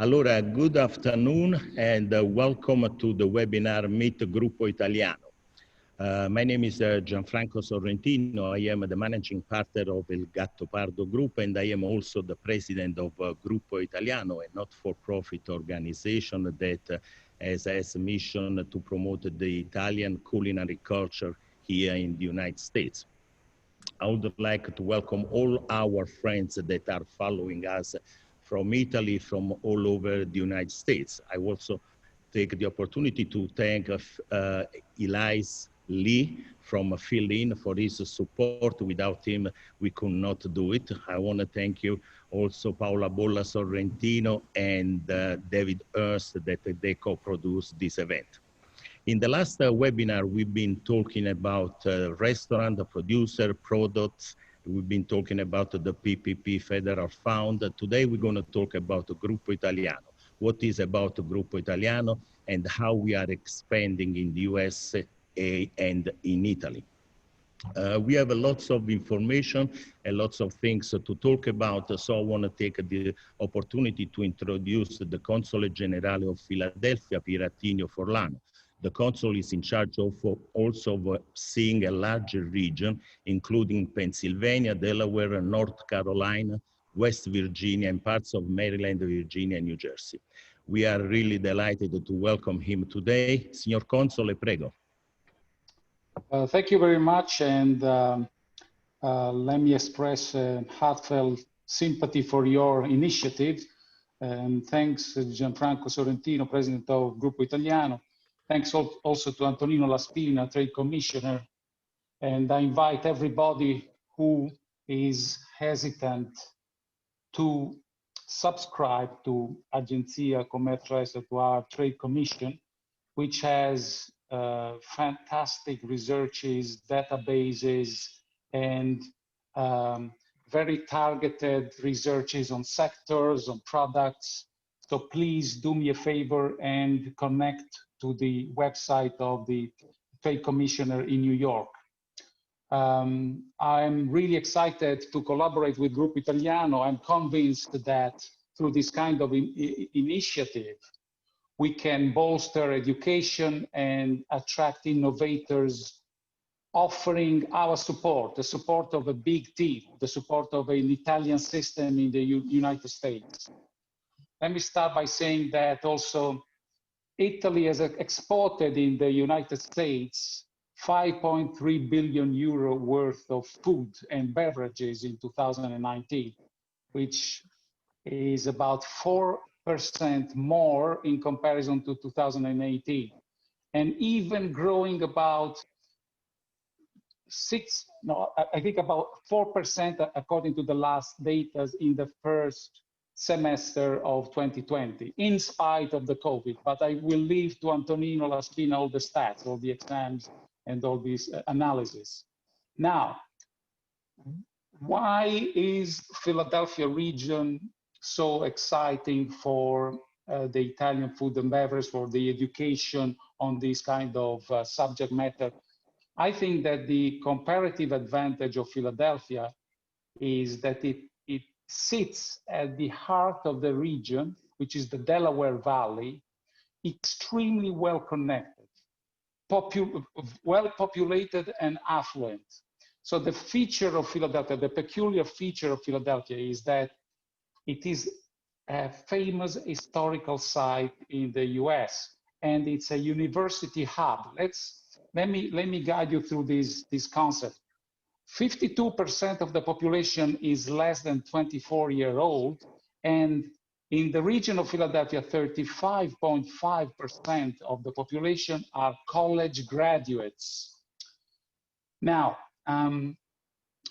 Allora, good afternoon and welcome to the webinar Meet Gruppo Italiano. My name is Gianfranco Sorrentino. I am the managing partner of El Gattopardo Group, and I am also the president of Gruppo Italiano, a not-for-profit organization that has as mission to promote the Italian culinary culture here in the United States. I would like to welcome all our friends that are following us from Italy, from all over the United States. I also take the opportunity to thank Elias Lee from Fill-In for his support. Without him, we could not do it. I want to thank you also Paola Bolla Sorrentino and David Hurst that they co-produced this event. In the last webinar, we've been talking about restaurant, the producer, products. We've been talking about the PPP Federal Fund. Today, we're going to talk about Gruppo Italiano. What is about Gruppo Italiano and how we are expanding in the US and in Italy. We have lots of information and lots of things to talk about, so I want to take the opportunity to introduce the Console Generale of Philadelphia, Antonino Forlano. The consul is in charge of also seeing a larger region, including Pennsylvania, Delaware, North Carolina, West Virginia, and parts of Maryland, Virginia, and New Jersey. We are really delighted to welcome him today. Signor Console, prego. Thank you very much, and let me express heartfelt sympathy for your initiative. And thanks, Gianfranco Sorrentino, President of Gruppo Italiano. Thanks also to Antonino Laspina, Trade Commissioner. And I invite everybody who is hesitant to subscribe to Agenzia Commercio Estatuale Trade Commission, which has fantastic researches, databases, and very targeted researches on sectors, on products. So please do me a favor and connect to the website of the Trade Commissioner in New York. I'm really excited to collaborate with Gruppo Italiano. I'm convinced that through this kind of initiative, we can bolster education and attract innovators, offering our support, the support of a big team, the support of an Italian system in the United States. Let me start by saying that also Italy has exported in the United States 5.3 billion euro worth of food and beverages in 2019, which is about 4% more in comparison to 2018, and even growing about about 4% according to the last data in the first semester of 2020, in spite of the COVID. But I will leave to Antonino Laspina all the stats, all the exams, and all these analysis. Now, why is Philadelphia region so exciting for the Italian food and beverage, for the education on this kind of subject matter? I think that the comparative advantage of Philadelphia is that it sits at the heart of the region, which is the Delaware Valley, extremely well connected, well populated and affluent. So the feature of Philadelphia, the peculiar feature of Philadelphia is that it is a famous historical site in the US, and it's a university hub. Let me guide you through this concept. 52% of the population is less than 24-year-old, and in the region of Philadelphia, 35.5% of the population are college graduates. Now, I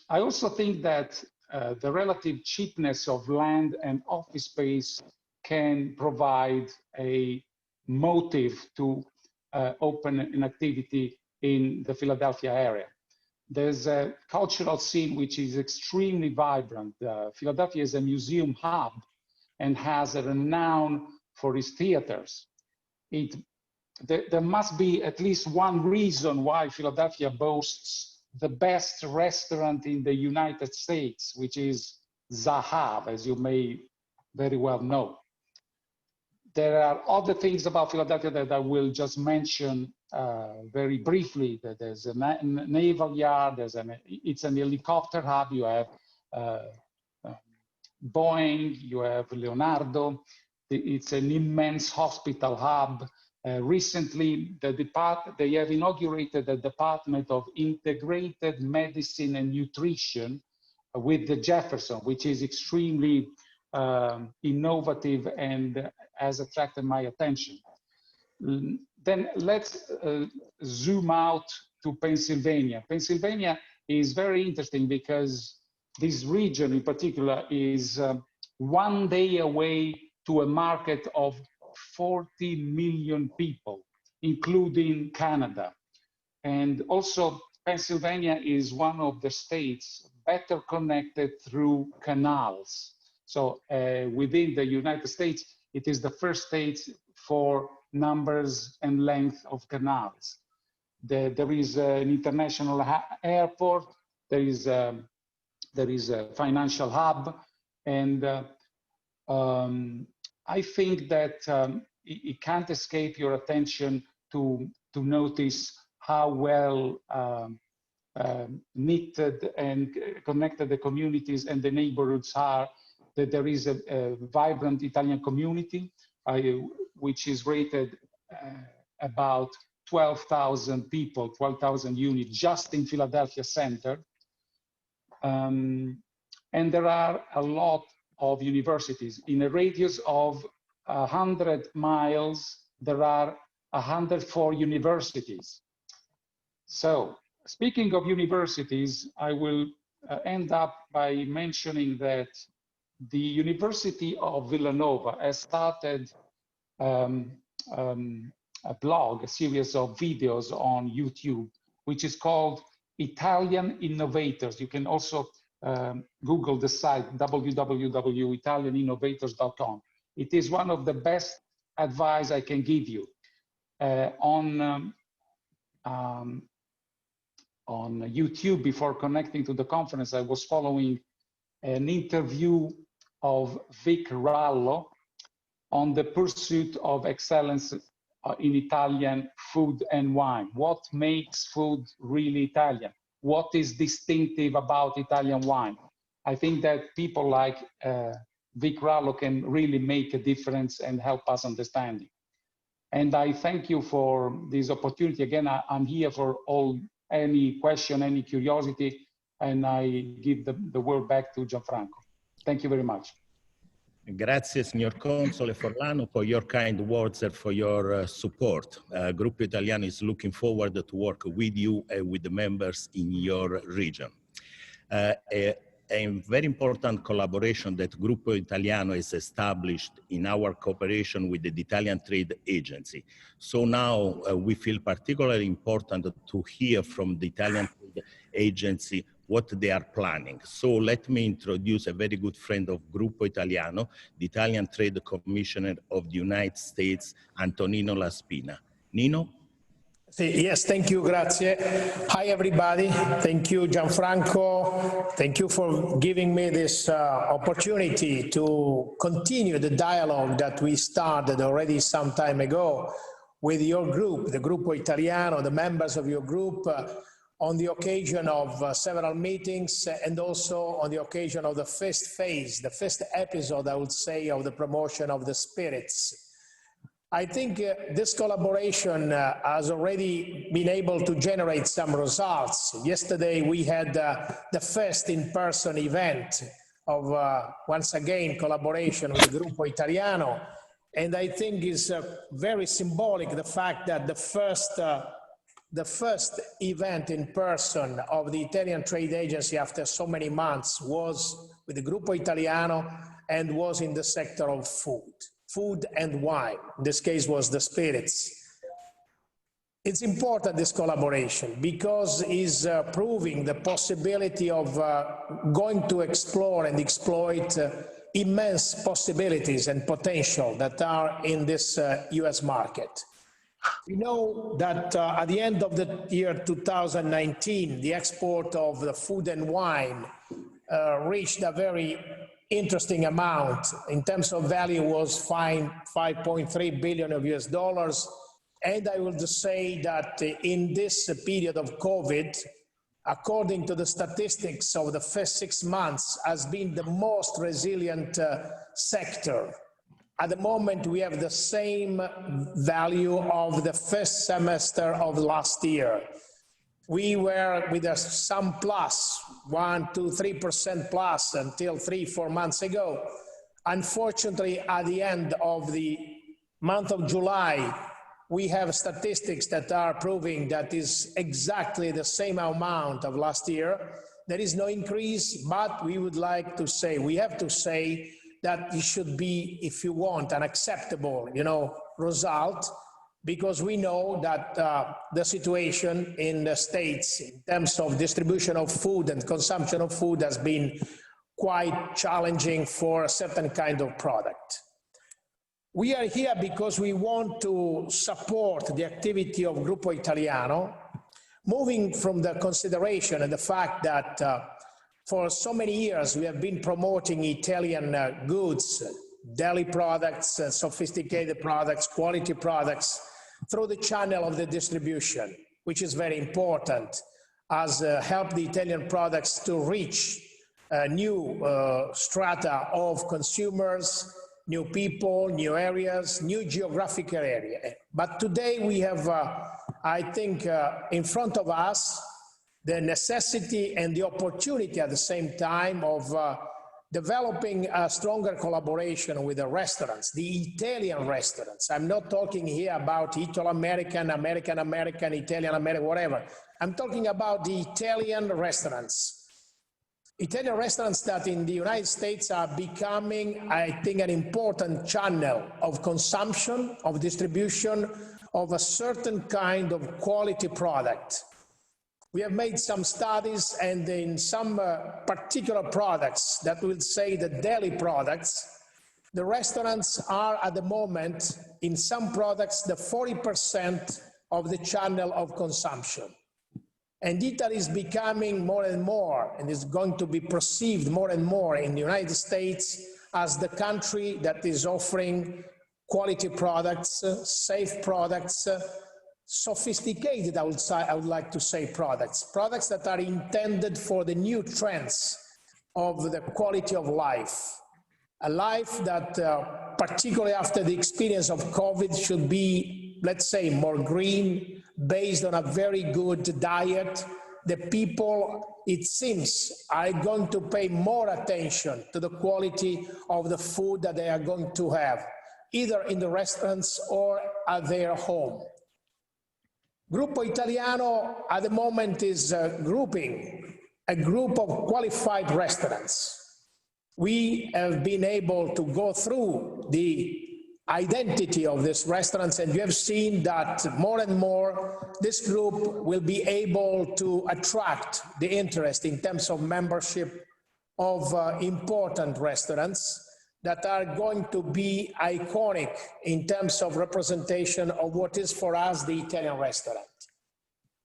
also think that the relative cheapness of land and office space can provide a motive to open an activity in the Philadelphia area. There's a cultural scene which is extremely vibrant. Philadelphia is a museum hub and has a renown for its theaters. There must be at least one reason why Philadelphia boasts the best restaurant in the United States, which is Zahav, as you may very well know. There are other things about Philadelphia that I will just mention very briefly. That there's a naval yard, it's an helicopter hub, you have Boeing, you have Leonardo, it's an immense hospital hub. Recently, they have inaugurated the Department of Integrated Medicine and Nutrition with the Jefferson, which is extremely innovative and has attracted my attention. Then let's zoom out to Pennsylvania. Pennsylvania is very interesting because this region in particular is 1 day away to a market of 40 million people, including Canada. And also Pennsylvania is one of the states better connected through canals. So within the United States, it is the first state for numbers and length of canals. There is an international airport, there is a financial hub, and I think that it can't escape your attention to notice how well knitted and connected the communities and the neighborhoods are, that there is a vibrant Italian community, which is rated about 12,000 people, 12,000 units just in Philadelphia center. And there are a lot of universities. In a radius of 100 miles, there are 104 universities. So speaking of universities, I will end up by mentioning that the University of Villanova has started a blog, a series of videos on YouTube, which is called Italian Innovators. You can also Google the site www.italianinnovators.com. It is one of the best advice I can give you. On YouTube, before connecting to the conference, I was following an interview of Vic Rallo on the pursuit of excellence in Italian food and wine. What makes food really Italian? What is distinctive about Italian wine? I think that people like Vic Rallo can really make a difference and help us understand it. And I thank you for this opportunity. Again, I'm here for any question, any curiosity, and I give the word back to Gianfranco. Thank you very much. Grazie, signor Console Forlano, for your kind words and for your support. Gruppo Italiano is looking forward to work with you and with the members in your region. A very important collaboration that Gruppo Italiano has established in our cooperation with the Italian Trade Agency. So now we feel particularly important to hear from the Italian Trade Agency what they are planning. So let me introduce a very good friend of Gruppo Italiano, the Italian Trade Commissioner of the United States, Antonino Laspina. Nino? Yes, thank you, grazie. Hi, everybody. Thank you, Gianfranco. Thank you for giving me this opportunity to continue the dialogue that we started already some time ago with your group, the Gruppo Italiano, the members of your group, on the occasion of several meetings and also on the occasion of the first phase, the first episode, I would say, of the promotion of the spirits. I think this collaboration has already been able to generate some results. Yesterday we had the first in-person event of, once again, collaboration with the Gruppo Italiano. And I think it's very symbolic, the fact that the first event in person of the Italian Trade Agency after so many months was with the Gruppo Italiano and was in the sector of food and wine. In this case was the spirits. It's important, this collaboration, because it's proving the possibility of going to explore and exploit immense possibilities and potential that are in this US market. We know that at the end of the year 2019, the export of the food and wine reached a very interesting amount. In terms of value, was 5.3 billion of US dollars. And I will just say that in this period of COVID, according to the statistics of the first 6 months, has been the most resilient sector. At the moment, we have the same value of the first semester of last year. We were with some plus, 1, 2, 3% plus until 3-4 months ago. Unfortunately, at the end of the month of July, we have statistics that are proving that is exactly the same amount of last year. There is no increase, but we would like to say, we have to say that it should be, if you want, an acceptable, result, because we know that the situation in the States in terms of distribution of food and consumption of food has been quite challenging for a certain kind of product. We are here because we want to support the activity of Gruppo Italiano, moving from the consideration and the fact that for so many years we have been promoting Italian goods, deli products, sophisticated products, quality products, through the channel of the distribution, which is very important, as help the Italian products to reach new strata of consumers, new people, new areas, new geographical area. But today we have, I think, in front of us, the necessity and the opportunity at the same time of developing a stronger collaboration with the restaurants, the Italian restaurants. I'm not talking here about Italo-American, American-American, Italian-American, whatever. I'm talking about the Italian restaurants. Italian restaurants that in the United States are becoming, I think, an important channel of consumption, of distribution of a certain kind of quality product. We have made some studies, and in some particular products that will say the deli products, the restaurants are at the moment, in some products, the 40% of the channel of consumption. And Italy is becoming more and more, and is going to be perceived more and more in the United States as the country that is offering quality products, safe products, sophisticated, I would like to say, products that are intended for the new trends of the quality of life. A life that, particularly after the experience of COVID, should be, let's say, more green, based on a very good diet. The people, it seems, are going to pay more attention to the quality of the food that they are going to have, either in the restaurants or at their home. Gruppo Italiano at the moment is grouping a group of qualified restaurants. We have been able to go through the identity of these restaurants, and you have seen that more and more this group will be able to attract the interest in terms of membership of important restaurants that are going to be iconic in terms of representation of what is for us the Italian restaurant.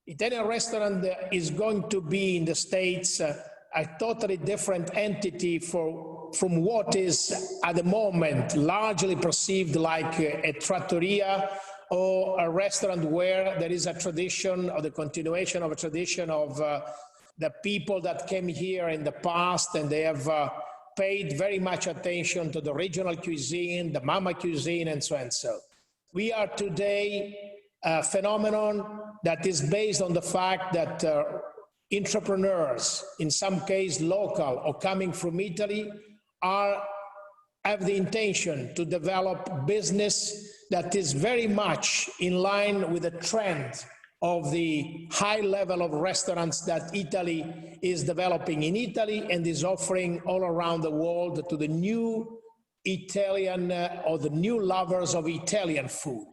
Italian restaurant is going to be in the States a totally different entity from what is at the moment largely perceived like a trattoria or a restaurant where there is a tradition or the continuation of a tradition of the people that came here in the past, and they have paid very much attention to the regional cuisine, the mama cuisine, and so and so. We are today a phenomenon that is based on the fact that entrepreneurs, in some case local or coming from Italy, have the intention to develop business that is very much in line with the trend of the high level of restaurants that Italy is developing in Italy and is offering all around the world to the new Italian or the new lovers of Italian food.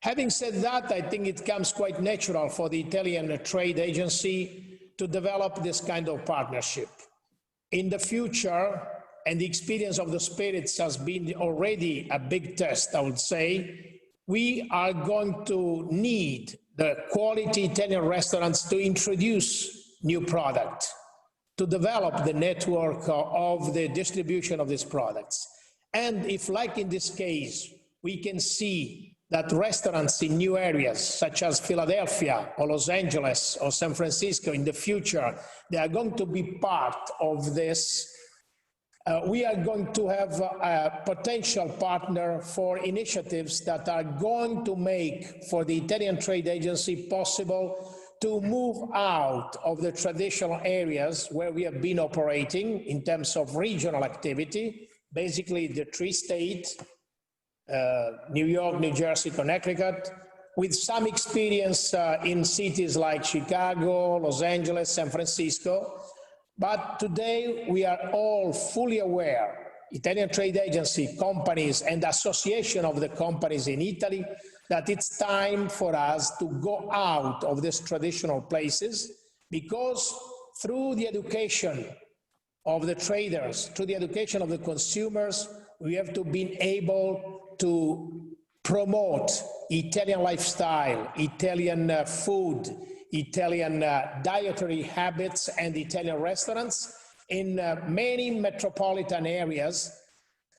Having said that, I think it comes quite natural for the Italian trade agency to develop this kind of partnership. In the future, and the experience of the spirits has been already a big test, I would say, we are going to need the quality Italian restaurants to introduce new product. to develop the network of the distribution of these products. And if, like in this case, we can see that restaurants in new areas such as Philadelphia or Los Angeles or San Francisco in the future, they are going to be part of this, we are going to have a potential partner for initiatives that are going to make for the Italian Trade Agency possible to move out of the traditional areas where we have been operating in terms of regional activity, basically the three states, New York, New Jersey, Connecticut, with some experience in cities like Chicago, Los Angeles, San Francisco. But today we are all fully aware, Italian Trade Agency, companies, and association of the companies in Italy, that it's time for us to go out of these traditional places, because through the education of the traders, through the education of the consumers, we have to be able to promote Italian lifestyle, Italian food, Italian dietary habits, and Italian restaurants in many metropolitan areas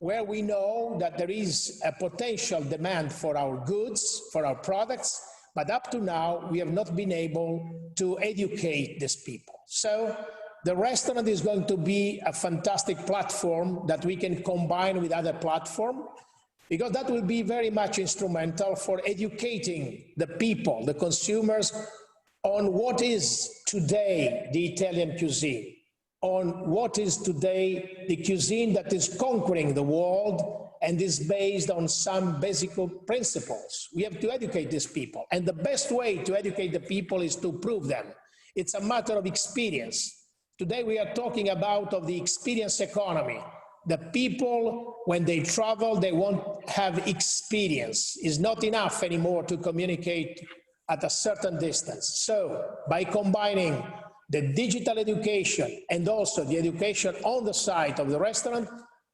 where we know that there is a potential demand for our goods, for our products, but up to now we have not been able to educate these people. So the restaurant is going to be a fantastic platform that we can combine with other platforms, because that will be very much instrumental for educating the people, the consumers, on what is today the Italian cuisine, on what is today the cuisine that is conquering the world and is based on some basic principles. We have to educate these people, and the best way to educate the people is to prove them. It's a matter of experience. Today we are talking about the experience economy. The people, when they travel, they want to have experience. It's not enough anymore to communicate at a certain distance. So by combining the digital education and also the education on the site of the restaurant,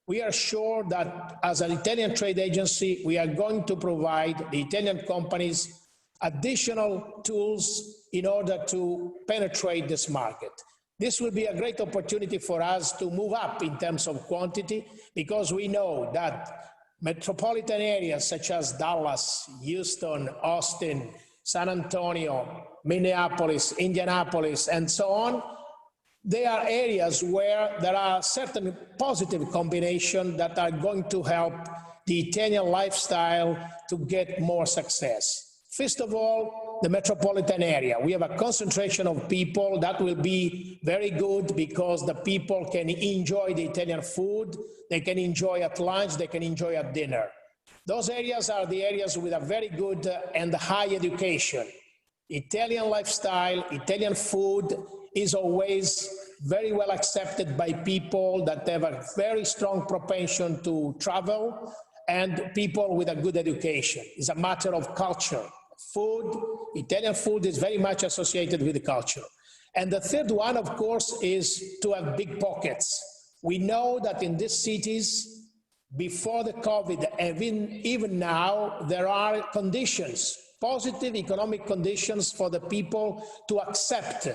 we are sure that as an Italian trade agency, we are going to provide the Italian companies additional tools in order to penetrate this market. This will be a great opportunity for us to move up in terms of quantity, because we know that metropolitan areas such as Dallas, Houston, Austin, San Antonio, Minneapolis, Indianapolis, and so on, they are areas where there are certain positive combinations that are going to help the Italian lifestyle to get more success. First of all, the metropolitan area. We have a concentration of people that will be very good, because the people can enjoy the Italian food, they can enjoy at lunch, they can enjoy at dinner. Those areas are the areas with a very good and high education. Italian lifestyle, Italian food is always very well accepted by people that have a very strong propension to travel, and people with a good education. It's a matter of culture. Food, Italian food is very much associated with the culture. And the third one, of course, is to have big pockets. We know that in these cities, before the COVID, even now, there are conditions, positive economic conditions for the people to accept,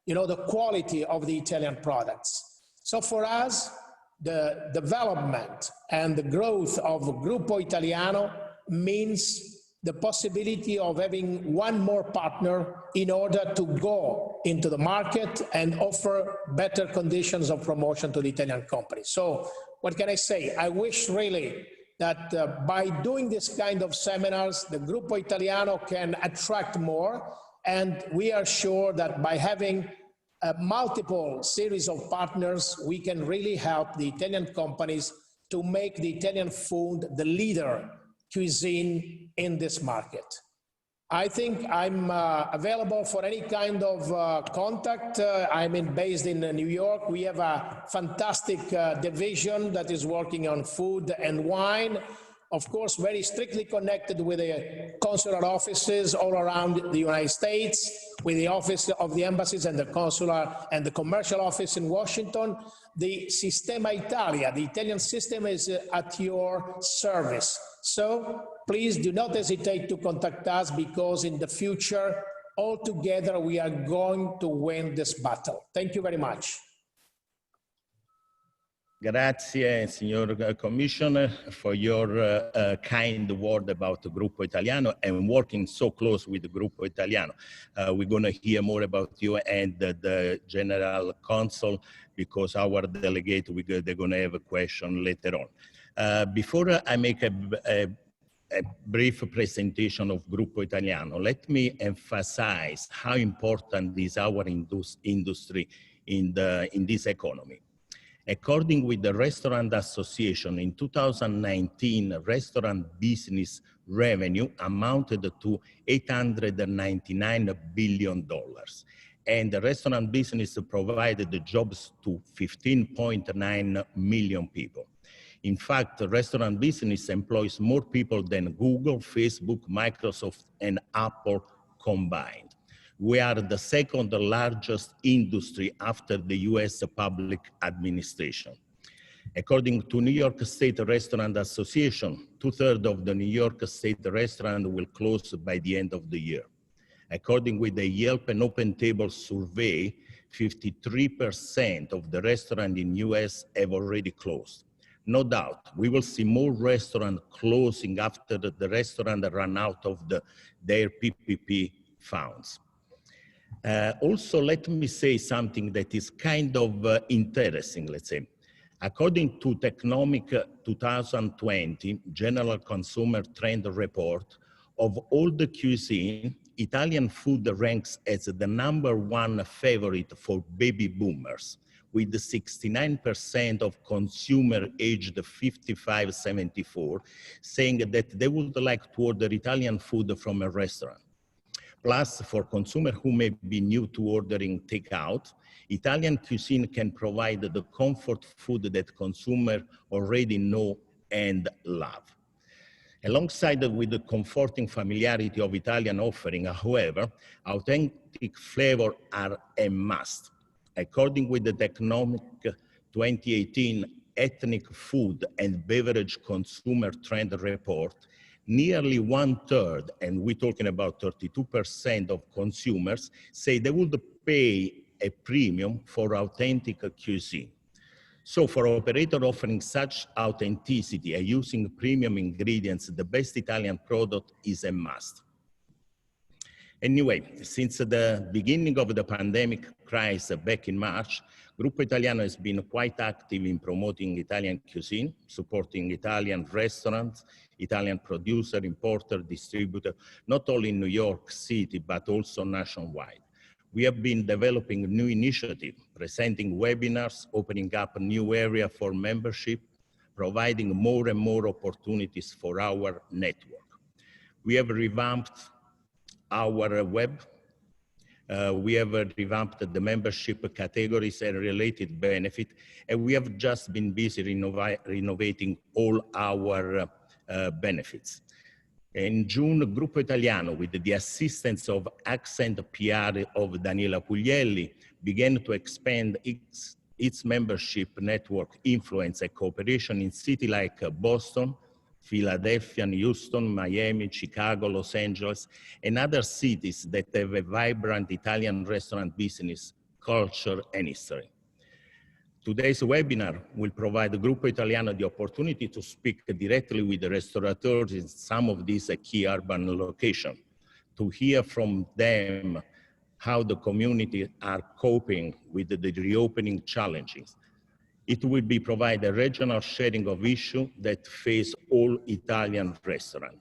the quality of the Italian products. So for us, the development and the growth of Gruppo Italiano means the possibility of having one more partner in order to go into the market and offer better conditions of promotion to the Italian company. So what can I say? I wish really that by doing this kind of seminars, the Gruppo Italiano can attract more, and we are sure that by having a multiple series of partners, we can really help the Italian companies to make the Italian food the leader cuisine in this market. I think I'm available for any kind of contact. I'm based in New York. We have a fantastic division that is working on food and wine. Of course, very strictly connected with the consular offices all around the United States, with the office of the embassies and the consular and the commercial office in Washington. The Sistema Italia, the Italian system, is at your service. So please do not hesitate to contact us, because in the future, all together, we are going to win this battle. Thank you very much. Grazie, signor Commissioner, for your kind word about the Gruppo Italiano and working so close with the Gruppo Italiano. We're going to hear more about you and the General Consul because our delegate, they're going to have a question later on. Before I make a brief presentation of Gruppo Italiano, let me emphasize how important is our industry in this economy. According with the Restaurant Association, in 2019, restaurant business revenue amounted to $899 billion. And the restaurant business provided jobs to 15.9 million people. In fact, the restaurant business employs more people than Google, Facebook, Microsoft, and Apple combined. We are the second largest industry after the US public administration. According to New York State Restaurant Association, 2/3 of the New York State restaurants will close by the end of the year. According with the Yelp and OpenTable survey, 53% of the restaurants in US have already closed. No doubt, we will see more restaurants closing after the restaurant run out of their PPP funds. Also, let me say something that is kind of interesting, let's say. According to Technomic 2020 General Consumer Trend Report, of all the cuisine, Italian food ranks as the #1 favorite for baby boomers, with 69% of consumers aged 55-74 saying that they would like to order Italian food from a restaurant. Plus, for consumers who may be new to ordering takeout, Italian cuisine can provide the comfort food that consumers already know and love. Alongside with the comforting familiarity of Italian offering, however, authentic flavor are a must. According with the Technomic 2018 Ethnic Food and Beverage Consumer Trend Report, nearly 1/3, and we're talking about 32% of consumers, say they would pay a premium for authentic cuisine. So for operator offering such authenticity and using premium ingredients, the best Italian product is a must. Anyway, since the beginning of the pandemic crisis back in March, Gruppo Italiano has been quite active in promoting Italian cuisine, supporting Italian restaurants, Italian producer, importer, distributor, not only in New York City, but also nationwide. We have been developing new initiatives, presenting webinars, opening up a new area for membership, providing more and more opportunities for our network. We have revamped our web. We have revamped the membership categories and related benefit, and we have just been busy renovating all our benefits. In June, Gruppo Italiano, with the assistance of Accent PR of Daniela Puglielli, began to expand its membership network influence and cooperation in cities like Boston, Philadelphia, Houston, Miami, Chicago, Los Angeles, and other cities that have a vibrant Italian restaurant business, culture, and history. Today's webinar will provide Gruppo Italiano the opportunity to speak directly with the restaurateurs in some of these key urban locations, to hear from them how the community are coping with the reopening challenges. It will be provide a regional sharing of issues that face all Italian restaurants.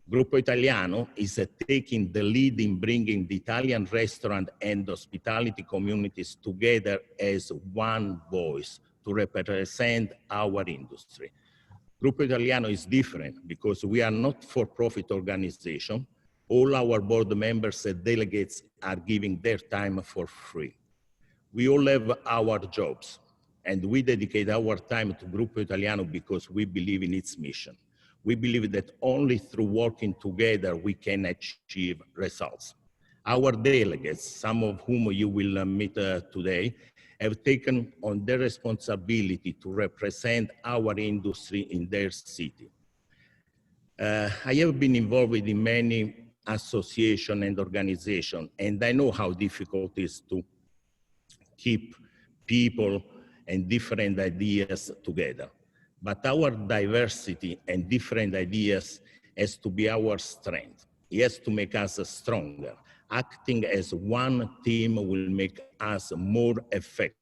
Gruppo Italiano is taking the lead in bringing the Italian restaurant and hospitality communities together as one voice to represent our industry. Gruppo Italiano is different because we are not for-profit organization. All our board members and delegates are giving their time for free. We all have our jobs, and we dedicate our time to Gruppo Italiano because we believe in its mission. We believe that only through working together we can achieve results. Our delegates, some of whom you will meet today, have taken on their responsibility to represent our industry in their city. I have been involved in many associations and organizations, and I know how difficult it is to keep people and different ideas together. But our diversity and different ideas has to be our strength. It has to make us stronger. Acting as one team will make us more effective.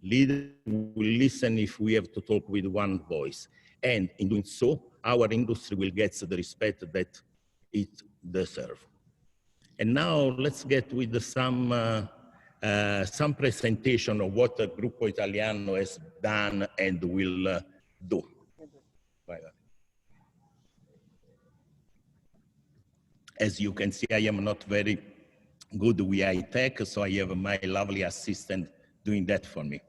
Leaders will listen if we have to talk with one voice. And in doing so, our industry will get the respect that it deserves. And now let's get with some presentation of what the Gruppo Italiano has done and will do. As you can see, I am not very good with high-tech, so I have my lovely assistant doing that for me.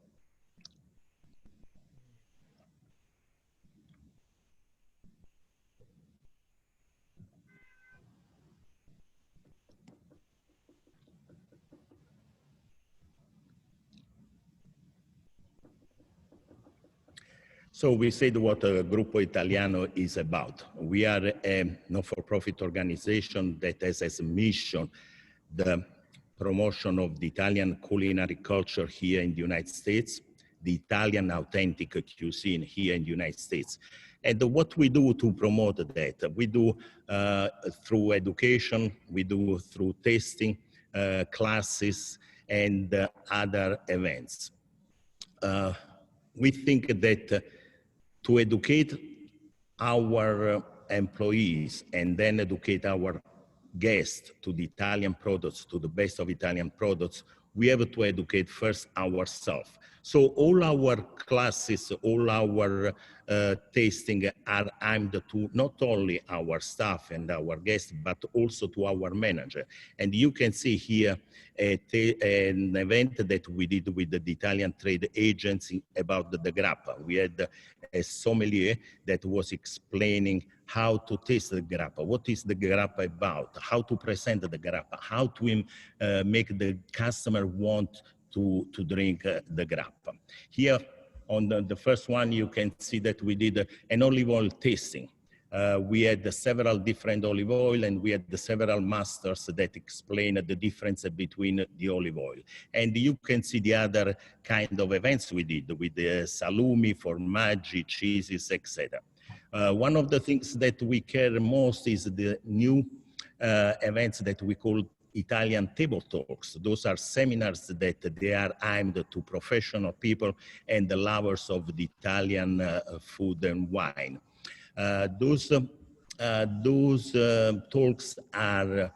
So we said what Gruppo Italiano is about. We are a not-for-profit organization that has as a mission the promotion of the Italian culinary culture here in the United States, the Italian authentic cuisine here in the United States. And what we do to promote that, we do through education, we do through tasting, classes, and other events. We think that to educate our employees and then educate our guests to the Italian products, to the best of Italian products, we have to educate first ourselves. So all our classes, all our tasting are aimed to not only our staff and our guests, but also to our manager. And you can see here an event that we did with the Italian trade agency about the grappa. We had a sommelier that was explaining how to taste the grappa, what is the grappa about, how to present the grappa, how to make the customer want to drink the grappa. Here on the first one, you can see that we did an olive oil tasting. We had several different olive oil and we had several masters that explained the difference between the olive oil. And you can see the other kind of events we did with the salumi, formaggi, cheeses, etc. One of the things that we care most is the new events that we call Italian table talks. Those are seminars that they are aimed to professional people and the lovers of the Italian food and wine. Those talks are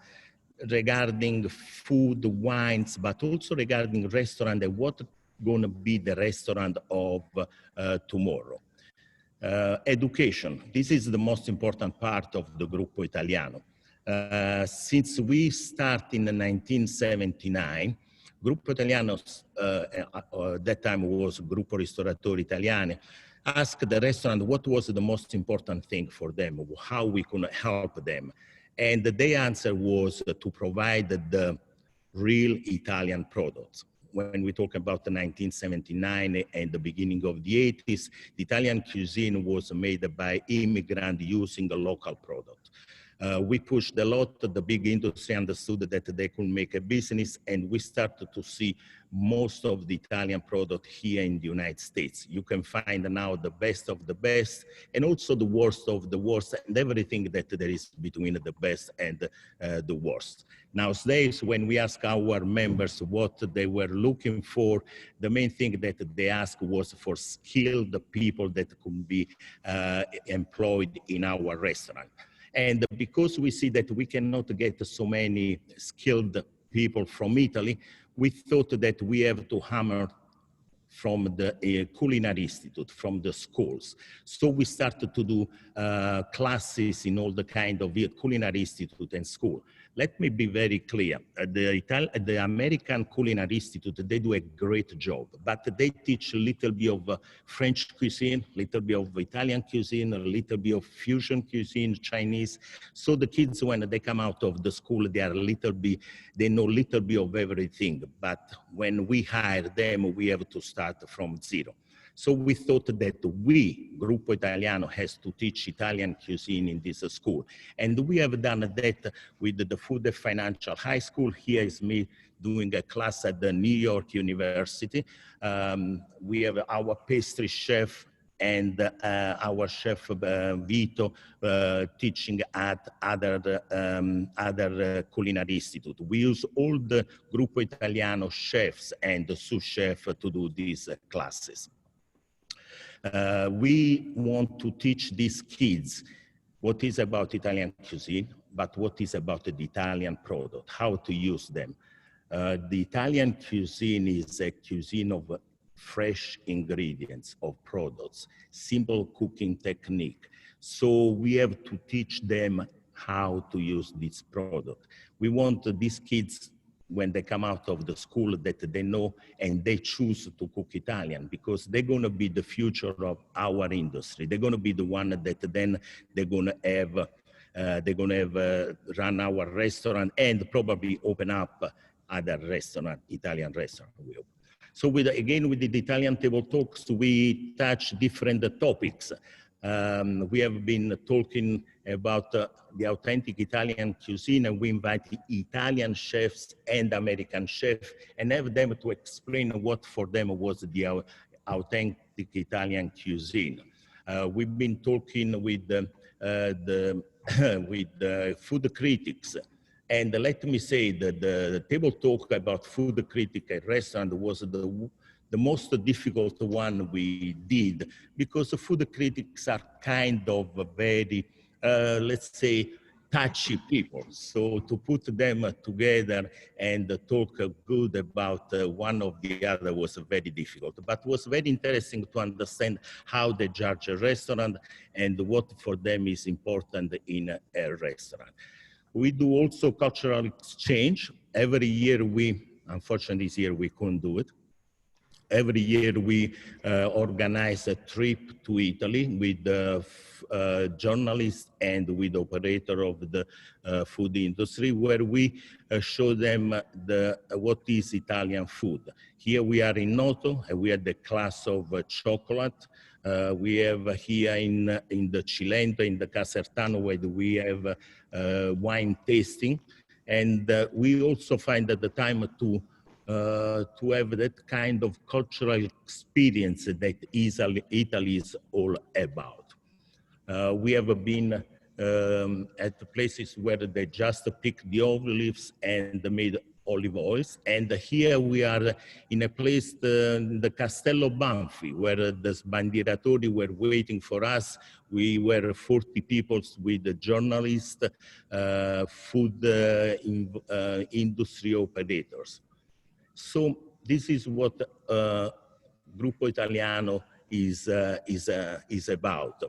regarding food, wines, but also regarding restaurant and what's going to be the restaurant of tomorrow. Education. This is the most important part of the Gruppo Italiano. Since we start in 1979, Gruppo Italiano, that time was Gruppo Ristoratori Italiani, asked the restaurant what was the most important thing for them, how we could help them. And the answer was to provide the real Italian products. When we talk about the 1979 and the beginning of the 80s, the Italian cuisine was made by immigrants using a local product. We pushed a lot, the big industry understood that they could make a business, and we started to see most of the Italian product here in the United States. You can find now the best of the best, and also the worst of the worst, and everything that there is between the best and the worst. Nowadays, when we ask our members what they were looking for, the main thing that they asked was for skilled people that could be employed in our restaurant. And because we see that we cannot get so many skilled people from Italy, we thought that we have to hammer from the Culinary Institute, from the schools. So we started to do classes in all the kind of Culinary Institute and school. Let me be very clear. The American Culinary Institute, they do a great job, but they teach a little bit of French cuisine, a little bit of Italian cuisine, a little bit of fusion cuisine, Chinese. So the kids, when they come out of the school, they know a little bit of everything. But when we hire them, we have to start from zero. So we thought that we, Gruppo Italiano, has to teach Italian cuisine in this school. And we have done that with the Food and Financial High School. Here is me doing a class at the New York University. We have our pastry chef and our chef Vito teaching at other culinary institute. We use all the Gruppo Italiano chefs and the sous chef to do these classes. We want to teach these kids what is about Italian cuisine, but what is about the Italian product, how to use them. The Italian cuisine is a cuisine of fresh ingredients, of products, simple cooking technique. So we have to teach them how to use this product. We want these kids, when they come out of the school, that they know and they choose to cook Italian, because they're going to be the future of our industry. They're going to be the one that then they're going to have run our restaurant and probably open up other restaurant, Italian restaurant. So again, with the Italian table talks, we touch different topics. We have been talking about the authentic Italian cuisine, and we invite Italian chefs and American chefs and have them to explain what for them was the authentic Italian cuisine. We've been talking with the food critics. And let me say that the table talk about food critic at restaurant was the most difficult one we did, because the food critics are kind of very, let's say, touchy people. So to put them together and talk good about one of the other was very difficult, but was very interesting to understand how they judge a restaurant and what for them is important in a restaurant. We do also cultural exchange. Every year unfortunately this year we couldn't do it. Every year we organize a trip to Italy with journalists and with operator of the food industry, where we show them what is Italian food. Here we are in Noto, and we had the class of chocolate. We have here in the Cilento, in the Casertano, where we have wine tasting. And we also find at the time to have that kind of cultural experience that Italy is all about. We have been at places where they just pick the olives and made olive oils. And here we are in a place, the Castello Banfi, where the sbandieratori were waiting for us. We were 40 people with the journalists, food industry operators. So this is what Gruppo Italiano is about.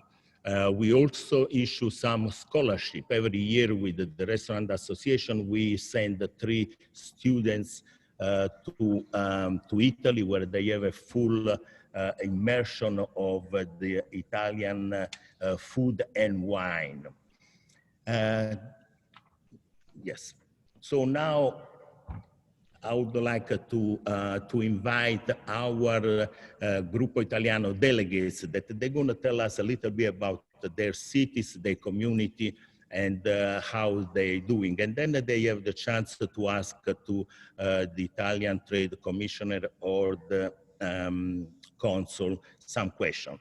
We also issue some scholarship. Every year with the Restaurant Association, we send 3 students to Italy, where they have a full immersion of the Italian food and wine. Yes, so now I would like to invite our Gruppo Italiano delegates that they're going to tell us a little bit about their cities, their community, and how they're doing. And then they have the chance to ask to the Italian Trade Commissioner or the Consul some question.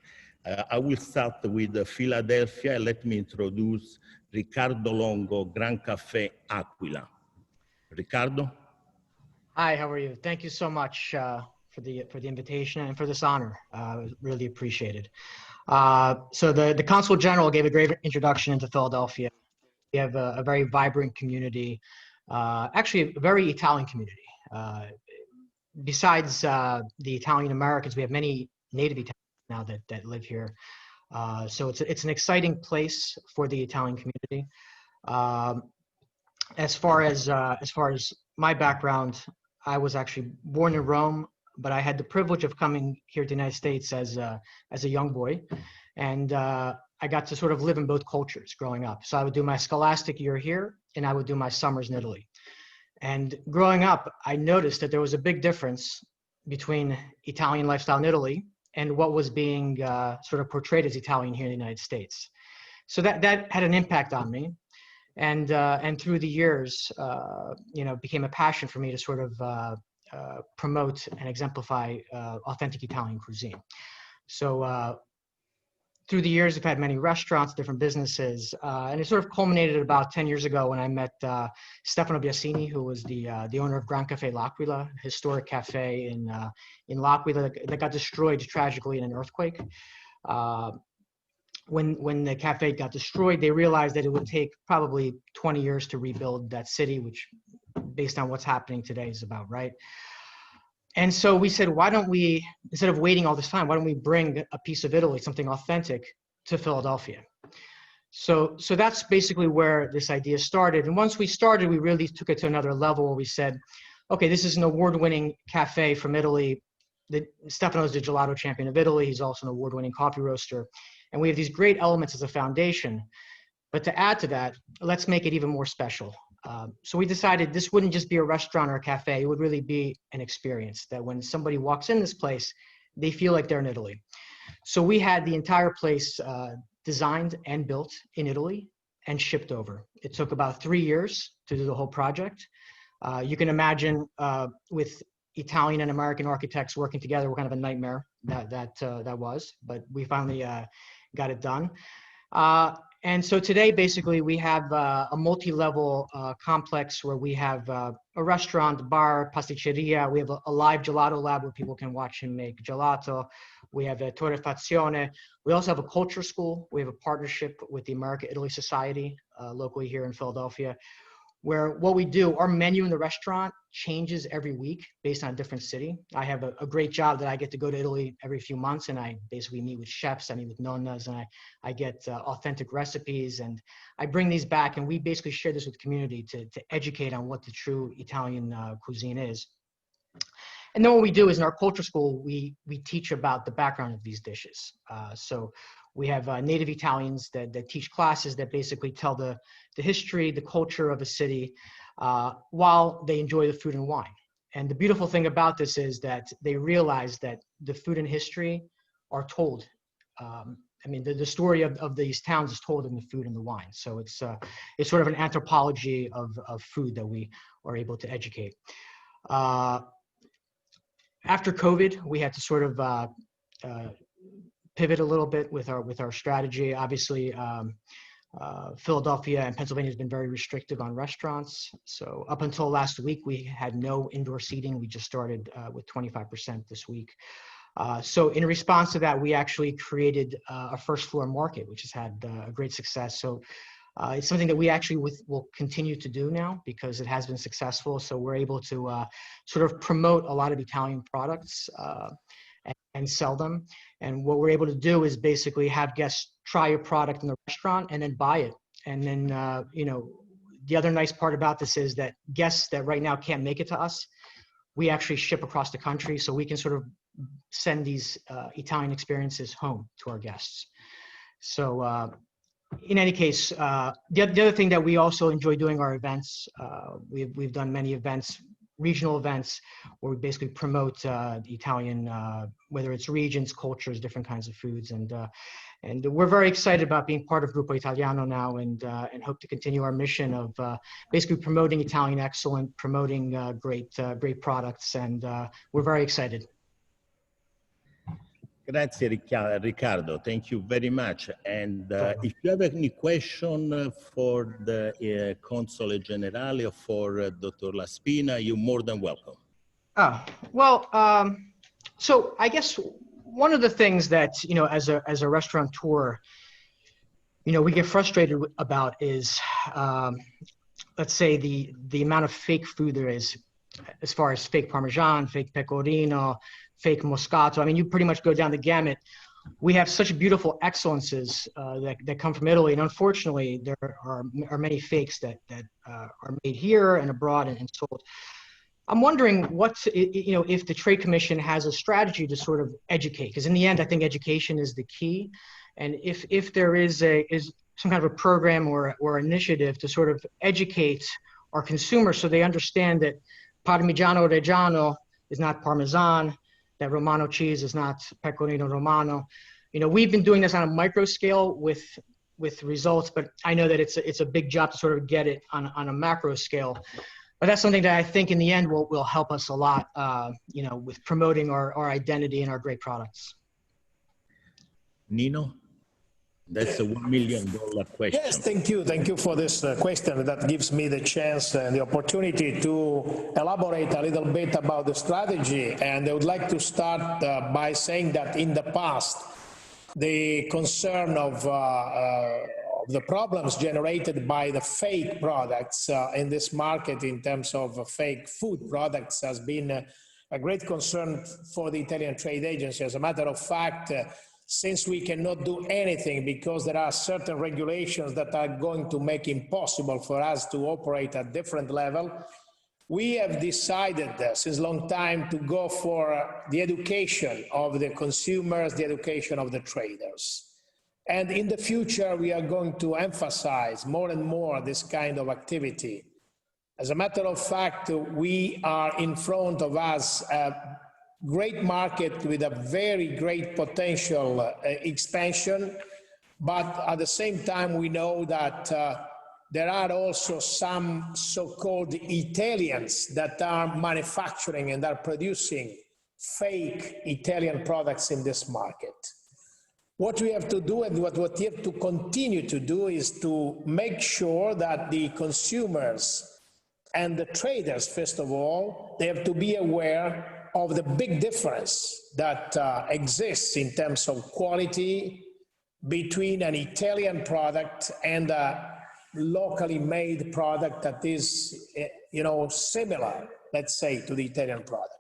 I will start with Philadelphia. Let me introduce Riccardo Longo, Gran Café Aquila. Riccardo? Hi, how are you? Thank you so much for the invitation and for this honor. Really appreciated. So the Consul General gave a great introduction into Philadelphia. We have a very vibrant community, actually a very Italian community. Besides the Italian Americans, we have many native Italians now that live here. So it's an exciting place for the Italian community. As far as my background, I was actually born in Rome, but I had the privilege of coming here to the United States as a young boy, and I got to sort of live in both cultures growing up. So I would do my scholastic year here, and I would do my summers in Italy. And growing up, I noticed that there was a big difference between Italian lifestyle in Italy and what was being sort of portrayed as Italian here in the United States. So that had an impact on me. And through the years, you know, it became a passion for me to sort of promote and exemplify authentic Italian cuisine. So through the years, I've had many restaurants, different businesses, and it sort of culminated about 10 years ago when I met Stefano Biasini, who was the owner of Gran Cafe L'Aquila, historic cafe in L'Aquila that got destroyed tragically in an earthquake. When the cafe got destroyed, they realized that it would take probably 20 years to rebuild that city, which, based on what's happening today, is about right. And so we said, why don't we, instead of waiting all this time, why don't we bring a piece of Italy, something authentic, to Philadelphia? So that's basically where this idea started. And once we started, we really took it to another level where we said, okay, this is an award-winning cafe from Italy. Stefano's the gelato champion of Italy. He's also an award-winning coffee roaster. And we have these great elements as a foundation. But to add to that, let's make it even more special. So we decided this wouldn't just be a restaurant or a cafe. It would really be an experience that when somebody walks in this place, they feel like they're in Italy. So we had the entire place designed and built in Italy and shipped over. It took about 3 years to do the whole project. You can imagine with Italian and American architects working together, what kind of a nightmare that was, but we finally got it done. And so today, basically, we have a multi-level complex where we have a restaurant, bar, pasticceria. We have a live gelato lab where people can watch him make gelato. We have a torrefazione. We also have a culture school. We have a partnership with the America-Italy Society locally here in Philadelphia, where what we do, our menu in the restaurant changes every week based on a different city. I have a great job that I get to go to Italy every few months, and I basically meet with chefs, I meet with nonnas, and I get authentic recipes, and I bring these back, and we basically share this with the community to educate on what the true Italian cuisine is. And then what we do is in our culture school, we teach about the background of these dishes. So we have native Italians that teach classes that basically tell the history, the culture of a city, while they enjoy the food and wine. And the beautiful thing about this is that they realize that the food and history are told. I mean, the story of these towns is told in the food and the wine. So it's sort of an anthropology of food that we are able to educate. After COVID, we had to sort of pivot a little bit with our strategy. Obviously, Philadelphia and Pennsylvania has been very restrictive on restaurants. So up until last week, we had no indoor seating. We just started with 25% this week. So in response to that, we actually created a first floor market, which has had a great success. So it's something that we actually will continue to do now because it has been successful. So we're able to sort of promote a lot of Italian products and sell them. And what we're able to do is basically have guests try your product in the restaurant and then buy it. And then, you know, the other nice part about this is that guests that right now can't make it to us, we actually ship across the country, so we can sort of send these Italian experiences home to our guests. So in any case, the other thing that we also enjoy doing are events. We've done many events, regional events, where we basically promote the Italian, whether it's regions, cultures, different kinds of foods, and we're very excited about being part of Gruppo Italiano now, and hope to continue our mission of basically promoting Italian excellence, promoting great products, and we're very excited. Grazie, Riccardo. Thank you very much. And if you have any question for the Console Generale or for Dr. Laspina, you're more than welcome. Well, so I guess one of the things that, you know, as a restaurateur, you know, we get frustrated about is, let's say the amount of fake food there is, as far as fake Parmesan, fake Pecorino, fake Moscato. I mean, you pretty much go down the gamut. We have such beautiful excellences that come from Italy, and unfortunately, there are many fakes that are made here and abroad and sold. I'm wondering what, you know, if the Trade Commission has a strategy to sort of educate, because in the end, I think education is the key, and if there is some kind of a program or initiative to sort of educate our consumers so they understand that Parmigiano Reggiano is not Parmesan, that Romano cheese is not Pecorino Romano. You know, we've been doing this on a micro scale with with results, but I know that it's a big job to sort of get it on a macro scale. But that's something that I think in the end will help us a lot, you know, with promoting our identity and our great products. Nino, that's a $1 million question. Yes, thank you. Thank you for this question. That gives me the chance and the opportunity to elaborate a little bit about the strategy. And I would like to start by saying that in the past, the concern of the problems generated by the fake products in this market in terms of fake food products has been a great concern for the Italian trade agency. As a matter of fact, since we cannot do anything because there are certain regulations that are going to make it impossible for us to operate at different level, we have decided since a long time to go for the education of the consumers, the education of the traders. And in the future, we are going to emphasize more and more this kind of activity. As a matter of fact, we are in front of us a great market with a very great potential expansion, but at the same time, we know that there are also some so-called Italians that are manufacturing and are producing fake Italian products in this market. What we have to do and what we have to continue to do is to make sure that the consumers and the traders, first of all, they have to be aware of the big difference that exists in terms of quality between an Italian product and a locally made product that is, you know, similar, let's say, to the Italian product.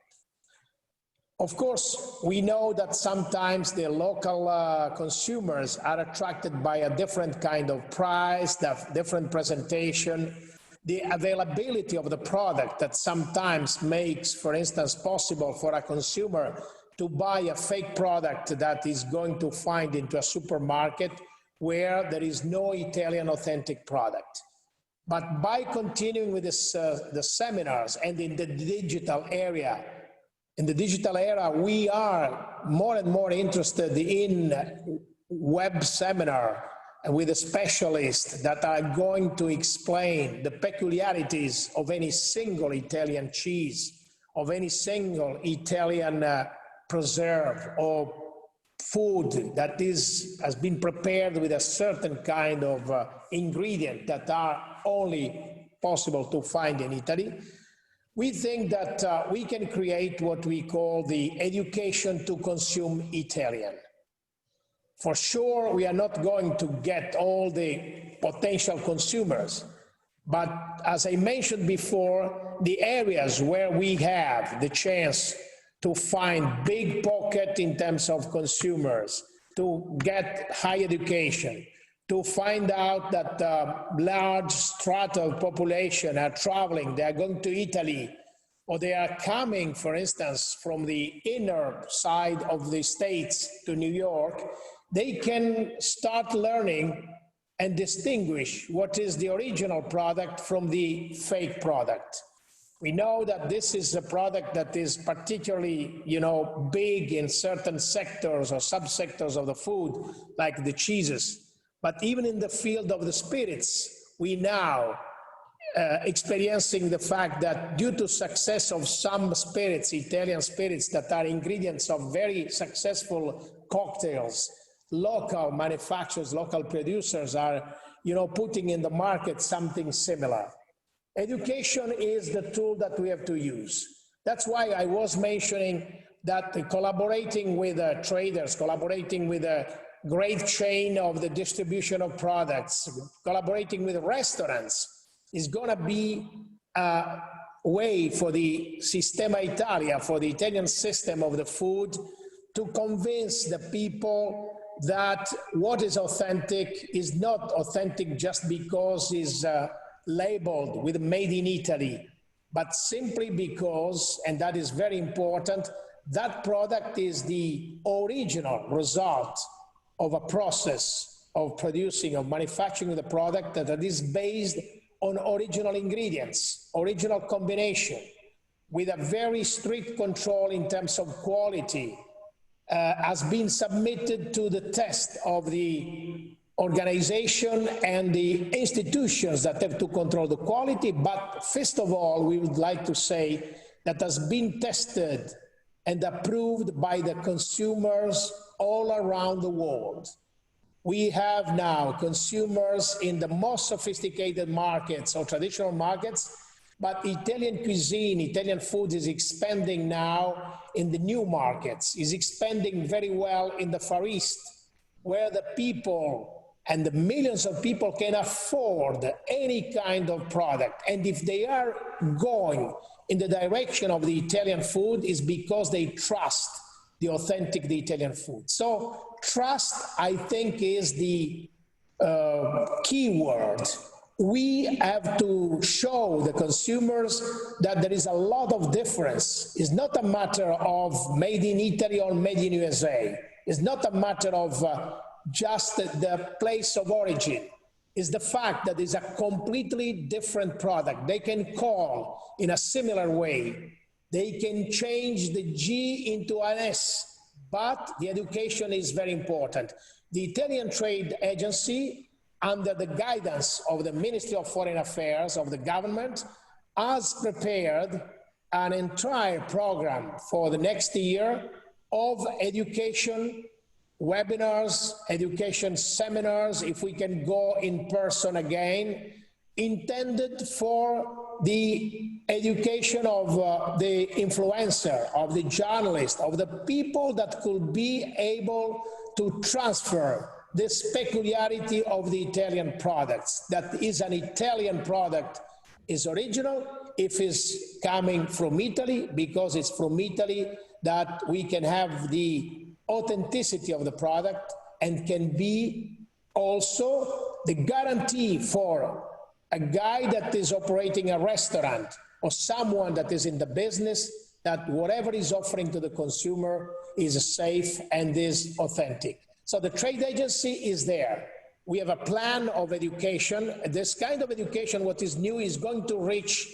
Of course, we know that sometimes the local consumers are attracted by a different kind of price, different presentation, the availability of the product that sometimes makes, for instance, possible for a consumer to buy a fake product that is going to find into a supermarket where there is no Italian authentic product. But by continuing with this, the seminars and in the digital area, we are more and more interested in web seminar with the specialists that are going to explain the peculiarities of any single Italian cheese, of any single Italian preserve or food that has been prepared with a certain kind of ingredient that are only possible to find in Italy. We think that we can create what we call the education to consume Italian. For sure, we are not going to get all the potential consumers, but as I mentioned before, the areas where we have the chance to find big pocket in terms of consumers, to get high education, to find out that large strata of population are traveling, they are going to Italy, or they are coming, for instance, from the inner side of the States to New York, they can start learning and distinguish what is the original product from the fake product. We know that this is a product that is particularly, you know, big in certain sectors or subsectors of the food, like the cheeses. But even in the field of the spirits, we now experiencing the fact that due to success of some spirits, Italian spirits that are ingredients of very successful cocktails, local manufacturers, local producers are, you know, putting in the market something similar. Education is the tool that we have to use. That's why I was mentioning that collaborating with traders, collaborating with a great chain of the distribution of products, collaborating with restaurants is going to be a way for the Sistema Italia, for the Italian system of the food, to convince the people that what is authentic is not authentic just because it's labeled with made in Italy, but simply because, and that is very important, that product is the original result of a process of producing, of manufacturing the product that is based on original ingredients, original combination, with a very strict control in terms of quality, has been submitted to the test of the organization and the institutions that have to control the quality. But first of all, we would like to say that has been tested and approved by the consumers all around the world. We have now consumers in the most sophisticated markets or traditional markets, but Italian cuisine, Italian food is expanding now in the new markets, is expanding very well in the Far East, where the people and the millions of people can afford any kind of product. And if they are going in the direction of the Italian food, is because they trust the authentic, the Italian food. So trust, I think, is the key word. We have to show the consumers that there is a lot of difference. It's not a matter of made in Italy or made in USA. It's not a matter of just the place of origin. It's the fact that it's a completely different product. They can call in a similar way. They can change the G into an S, but the education is very important. The Italian Trade Agency, under the guidance of the Ministry of Foreign Affairs of the government, has prepared an entire program for the next year of education, webinars, education seminars, if we can go in person again, intended for the education of the influencer, of the journalist, of the people that could be able to transfer this peculiarity of the Italian products, that is an Italian product, is original, if it's coming from Italy, because it's from Italy that we can have the authenticity of the product and can be also the guarantee for a guy that is operating a restaurant or someone that is in the business that whatever is offering to the consumer is safe and is authentic. So the trade agency is there. We have a plan of education. This kind of education, what is new, is going to reach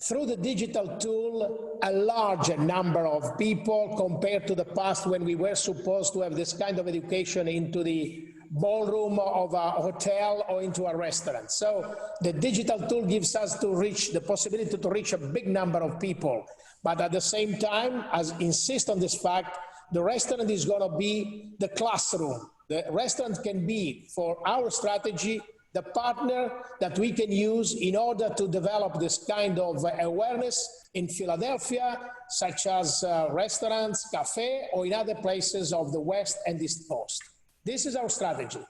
through the digital tool a larger number of people compared to the past when we were supposed to have this kind of education into the ballroom of a hotel or into a restaurant. So the digital tool gives us to reach the possibility to reach a big number of people. But at the same time, as insist on this fact, the restaurant is going to be the classroom. The restaurant can be, for our strategy, the partner that we can use in order to develop this kind of awareness in Philadelphia, such as restaurants, cafe, or in other places of the West and East Coast. This is our strategy.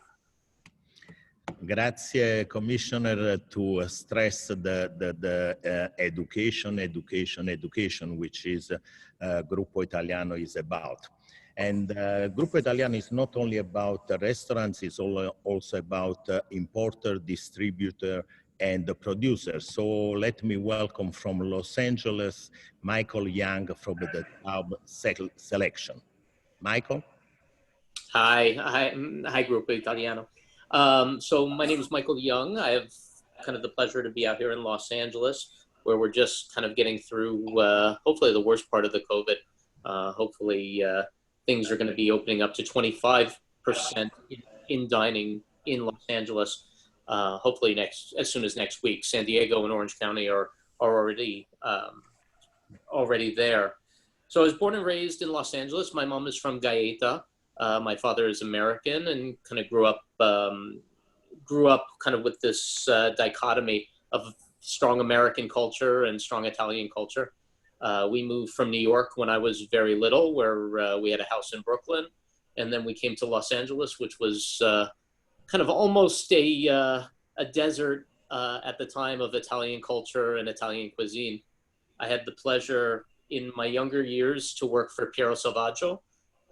Grazie, Commissioner, to stress the education, which is Gruppo Italiano is about. And Gruppo Italiano is not only about the restaurants, it's also about importer, distributor, and the producer. So let me welcome from Los Angeles, Michael Young from the Club Selection. Michael? Hi, Gruppo Italiano. So my name is Michael Young. I have kind of the pleasure to be out here in Los Angeles, where we're just kind of getting through, hopefully the worst part of the COVID. Hopefully things are going to be opening up to 25% in dining in Los Angeles. Hopefully as soon as next week. San Diego and Orange County are already there. So I was born and raised in Los Angeles. My mom is from Gaeta. My father is American and kind of grew up kind of with this dichotomy of strong American culture and strong Italian culture. We moved from New York when I was very little, where we had a house in Brooklyn. And then we came to Los Angeles, which was kind of almost a desert at the time of Italian culture and Italian cuisine. I had the pleasure in my younger years to work for Piero Salvaggio,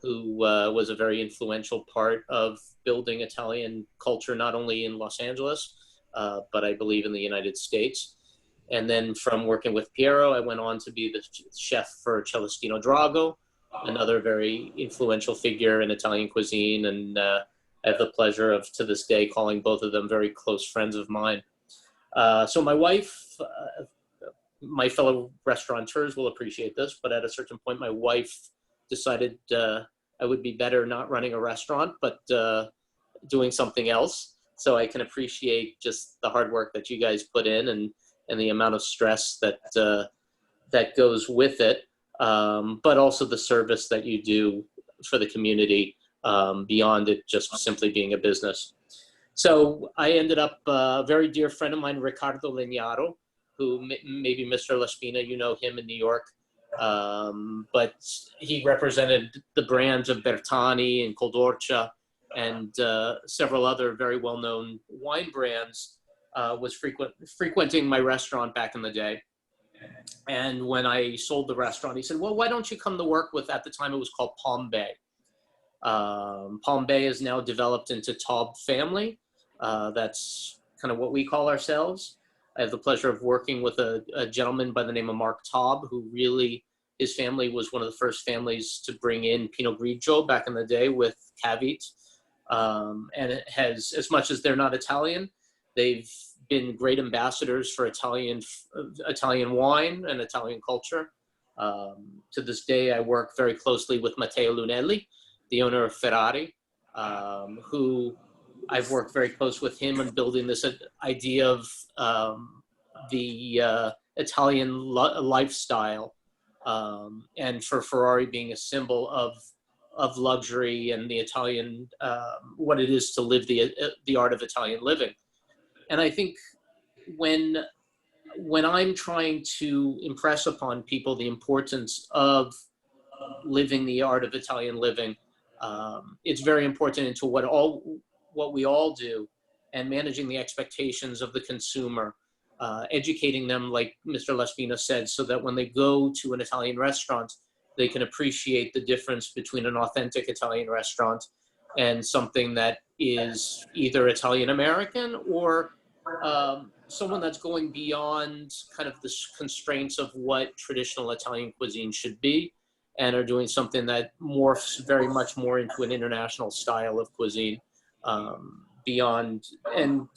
who was a very influential part of building Italian culture, not only in Los Angeles, but I believe in the United States. And then from working with Piero, I went on to be the chef for Celestino Drago, another very influential figure in Italian cuisine. And I have the pleasure of, to this day, calling both of them very close friends of mine. So my wife, my fellow restaurateurs will appreciate this, but at a certain point, my wife decided I would be better not running a restaurant, but doing something else. So I can appreciate just the hard work that you guys put in and the amount of stress that that goes with it, but also the service that you do for the community beyond it just simply being a business. So I ended up a very dear friend of mine, Ricardo Legnaro, who maybe Mr. Laspina, you know him in New York, but he represented the brands of Bertani and Coldorcia and several other very well-known wine brands, was frequenting my restaurant back in the day. And when I sold the restaurant, he said, well, why don't you come to work with, at the time it was called Palm Bay. Palm Bay is now developed into Taub family. That's kind of what we call ourselves. I have the pleasure of working with a gentleman by the name of Mark Taub, who really, his family was one of the first families to bring in Pinot Grigio back in the day with Cavite. And it has, as much as they're not Italian, they've been great ambassadors for Italian wine and Italian culture. To this day, I work very closely with Matteo Lunelli, the owner of Ferrari, who I've worked very close with him in building this idea of the Italian lifestyle, and for Ferrari being a symbol of luxury and the Italian, what it is to live the art of Italian living. And I think when I'm trying to impress upon people the importance of living the art of Italian living, it's very important into what we all do, and managing the expectations of the consumer, educating them, like Mr. Laspina said, so that when they go to an Italian restaurant, they can appreciate the difference between an authentic Italian restaurant and something that is either Italian American or someone that's going beyond kind of the constraints of what traditional Italian cuisine should be, and are doing something that morphs very much more into an international style of cuisine, beyond and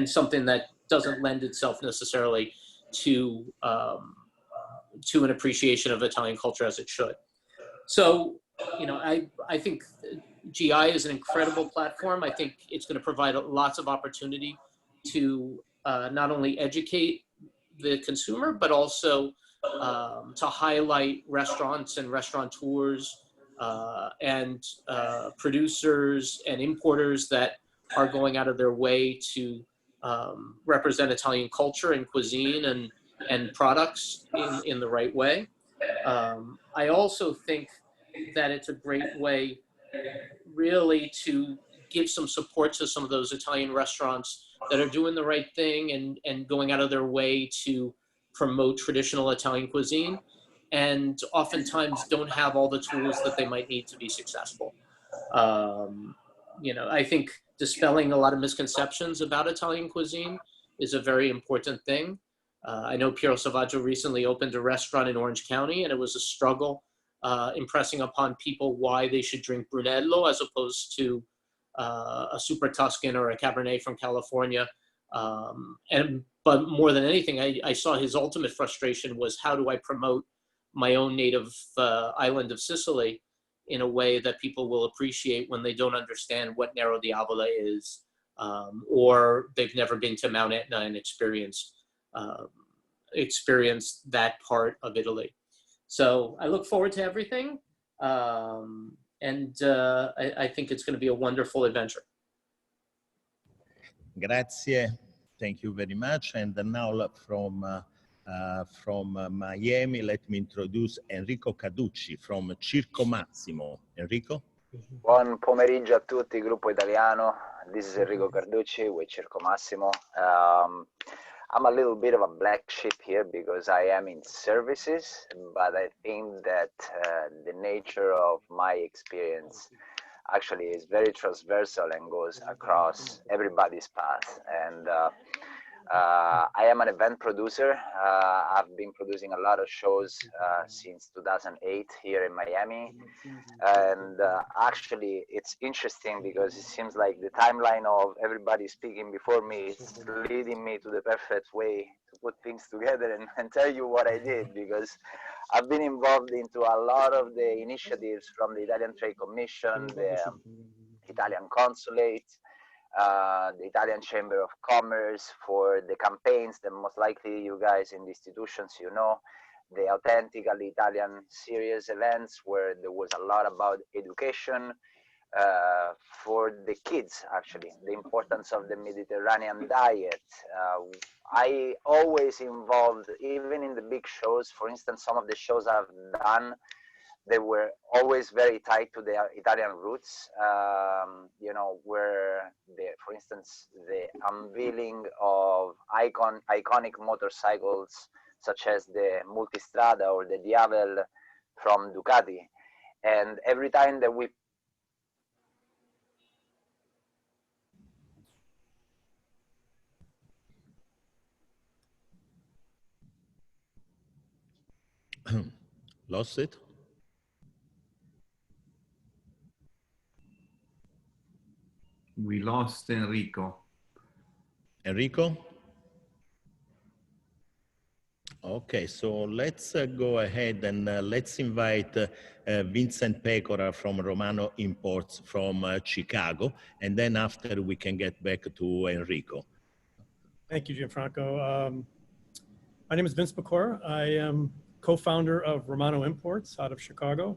something that doesn't lend itself necessarily to an appreciation of Italian culture as it should. So, you know, I think GI is an incredible platform. I think it's going to provide lots of opportunity to not only educate the consumer, but also to highlight restaurants and restaurateurs and producers and importers that are going out of their way to represent Italian culture and cuisine and products in the right way. I also think that it's a great way really to give some support to some of those Italian restaurants that are doing the right thing and going out of their way to promote traditional Italian cuisine, and oftentimes don't have all the tools that they might need to be successful. You know, I think dispelling a lot of misconceptions about Italian cuisine is a very important thing. I know Piero Salvaggio recently opened a restaurant in Orange County, and it was a struggle impressing upon people why they should drink Brunello as opposed to a Super Tuscan or a Cabernet from California. But more than anything, I saw his ultimate frustration was, how do I promote my own native island of Sicily in a way that people will appreciate when they don't understand what Nero di Avola is, or they've never been to Mount Etna and experienced that part of Italy. So I look forward to everything, and I think it's going to be a wonderful adventure. Grazie, thank you very much. And now from Miami, let me introduce Enrico Caducci from Circo Massimo. Enrico? Buon pomeriggio a tutti, gruppo italiano. This is Enrico Carducci with Circo Massimo. I'm a little bit of a black sheep here because I am in services, but I think that the nature of my experience actually is very transversal and goes across everybody's path. And I am an event producer. I've been producing a lot of shows since 2008 here in Miami. And actually, it's interesting because it seems like the timeline of everybody speaking before me is leading me to the perfect way to put things together and tell you what I did, because I've been involved into a lot of the initiatives from the Italian Trade Commission, the Italian consulate, the Italian Chamber of Commerce for the campaigns that most likely you guys in the institutions, you know, the Authentically Italian series events where there was a lot about education for the kids, actually, the importance of the Mediterranean diet. I always involved, even in the big shows, for instance, some of the shows I've done, they were always very tied to their Italian roots, you know, where, for instance, the unveiling of iconic motorcycles, such as the Multistrada or the Diavel from Ducati. And every time that we Lost it? We lost Enrico. Enrico? Okay, so let's go ahead and let's invite Vincent Pecora from Romano Imports from Chicago, and then after we can get back to Enrico. Thank you, Gianfranco. My name is Vince Pecora. I am co-founder of Romano Imports out of Chicago.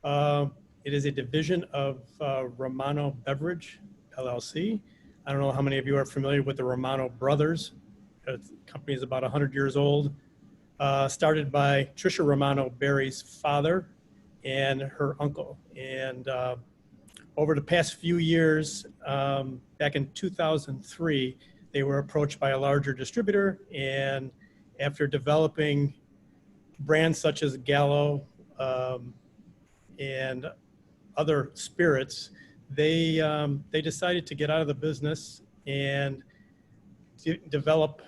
It is a division of Romano Beverage, LLC. I don't know how many of you are familiar with the Romano brothers. The company is about 100 years old. Started by Trisha Romano, Barry's father, and her uncle. And over the past few years, back in 2003, they were approached by a larger distributor, and after developing brands such as Gallo and other spirits, they decided to get out of the business and develop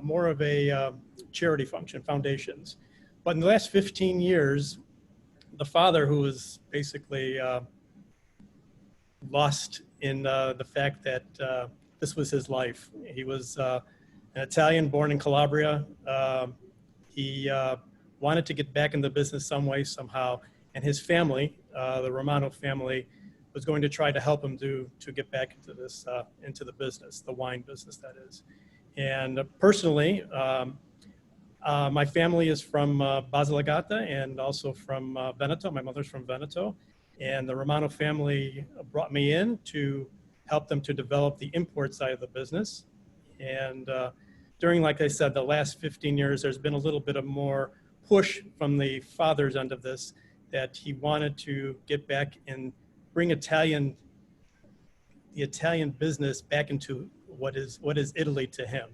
more of a charity function, foundations. But in the last 15 years, the father, who was basically lost in the fact that this was his life. He was an Italian born in Calabria. He wanted to get back in the business some way, somehow, and his family, the Romano family, was going to try to help him to get back into this, into the business, the wine business, that is. And personally, my family is from Basilicata and also from Veneto. My mother's from Veneto. And the Romano family brought me in to help them to develop the import side of the business. And during, like I said, the last 15 years, there's been a little bit of more push from the father's end of this, that he wanted to get back and bring the Italian business back into what is Italy to him.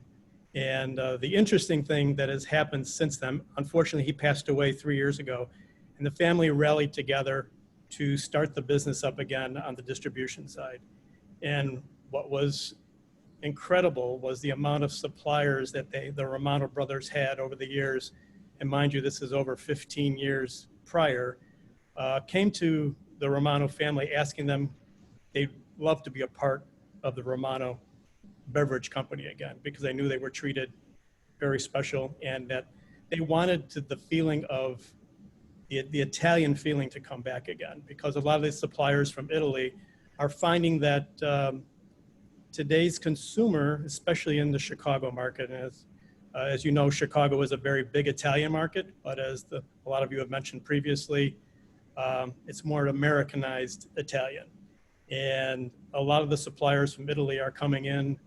And the interesting thing that has happened since then, unfortunately, he passed away 3 years ago, and the family rallied together to start the business up again on the distribution side. And what was incredible was the amount of suppliers that the Romano brothers had over the years. And mind you, this is over 15 years prior, came to the Romano family asking them they'd love to be a part of the Romano beverage company again, because they knew they were treated very special, and that they wanted the feeling of the Italian feeling to come back again, because a lot of the suppliers from Italy are finding that today's consumer, especially in the Chicago market, as you know, Chicago is a very big Italian market, but as a lot of you have mentioned previously, it's more Americanized Italian. And a lot of the suppliers from Italy are coming in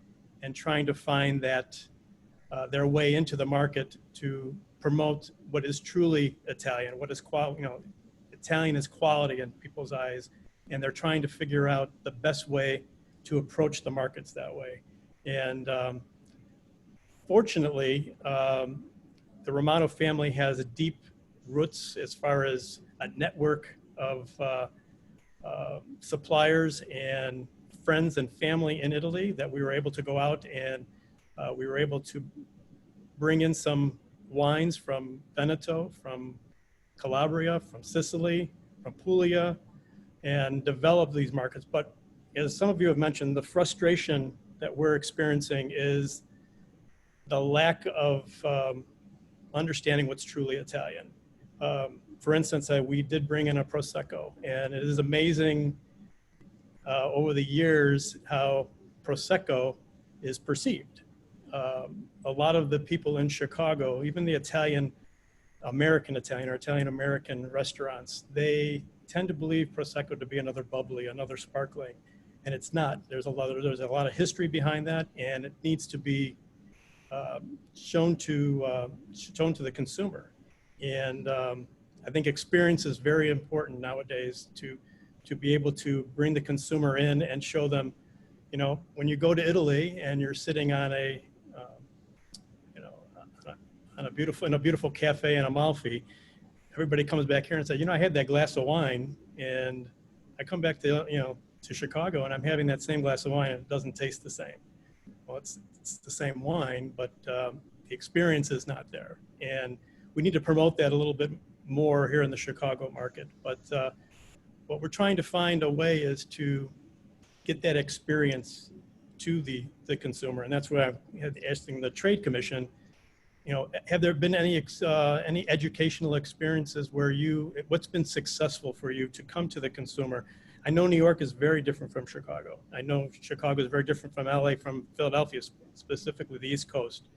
and trying to find that their way into the market to promote what is truly Italian, what is Italian is quality in people's eyes, and they're trying to figure out the best way to approach the markets that way. And fortunately, the Romano family has deep roots as far as a network of suppliers and friends and family in Italy, that we were able to go out and we were able to bring in some wines from Veneto, from Calabria, from Sicily, from Puglia, and develop these markets. But as some of you have mentioned, the frustration that we're experiencing is the lack of understanding what's truly Italian. For instance, we did bring in a Prosecco, and it is amazing over the years how Prosecco is perceived. A lot of the people in Chicago, even the American Italian or Italian-American restaurants, they tend to believe Prosecco to be another bubbly, another sparkling, and it's not. There's a lot of history behind that, and it needs to be shown to the consumer. And I think experience is very important nowadays to be able to bring the consumer in and show them, you know, when you go to Italy and you're sitting on a in a beautiful cafe in Amalfi, everybody comes back here and says, you know, I had that glass of wine, and I come back to Chicago and I'm having that same glass of wine and it doesn't taste the same. Well, it's the same wine, but the experience is not there. And we need to promote that a little bit more here in the Chicago market. But what we're trying to find a way is to get that experience to the consumer. And that's why I'm asking the Trade Commission, you know, have there been any educational experiences where what's been successful for you to come to the consumer? I know New York is very different from Chicago. I know Chicago is very different from LA, from Philadelphia, specifically the East Coast.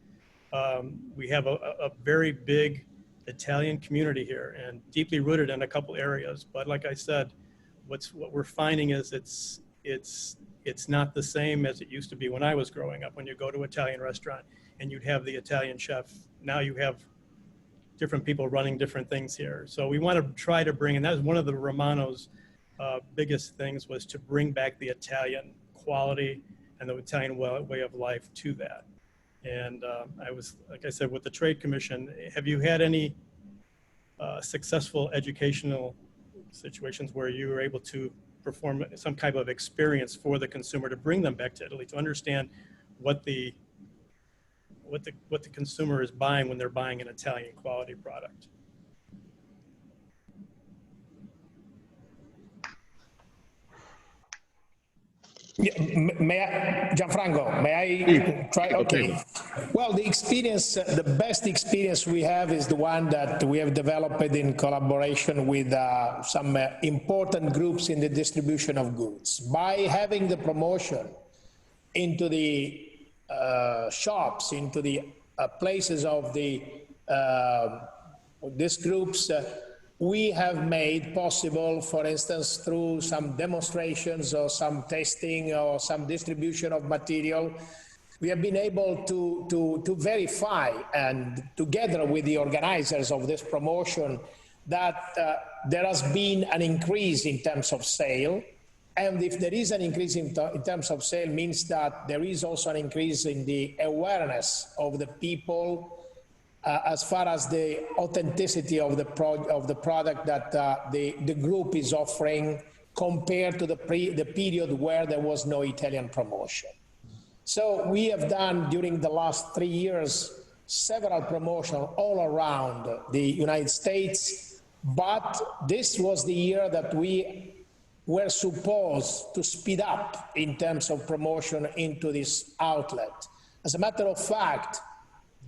We have a very big Italian community here and deeply rooted in a couple areas. But like I said, what we're finding is it's not the same as it used to be when I was growing up. When you go to an Italian restaurant and you'd have the Italian chef, now you have different people running different things here. So we want to try to bring, and that was one of the Romano's biggest things, was to bring back the Italian quality and the Italian way of life to that. And I was, like I said, with the Trade Commission, have you had any successful educational situations where you were able to perform some type of experience for the consumer to bring them back to Italy, to understand what the consumer is buying when they're buying an Italian quality product? Yeah, Gianfranco, may I try? Okay. Well, the experience, the best experience we have is the one that we have developed in collaboration with some important groups in the distribution of goods. By having the promotion into the shops, into the places of these groups, we have made possible, for instance, through some demonstrations or some testing or some distribution of material, we have been able to verify, and together with the organizers of this promotion, that there has been an increase in terms of sale. And if there is an increase in terms of sale, means that there is also an increase in the awareness of the people as far as the authenticity of the product that the group is offering, compared to the period where there was no Italian promotion. So we have done, during the last 3 years, several promotions all around the United States, but this was the year that we were supposed to speed up in terms of promotion into this outlet. As a matter of fact,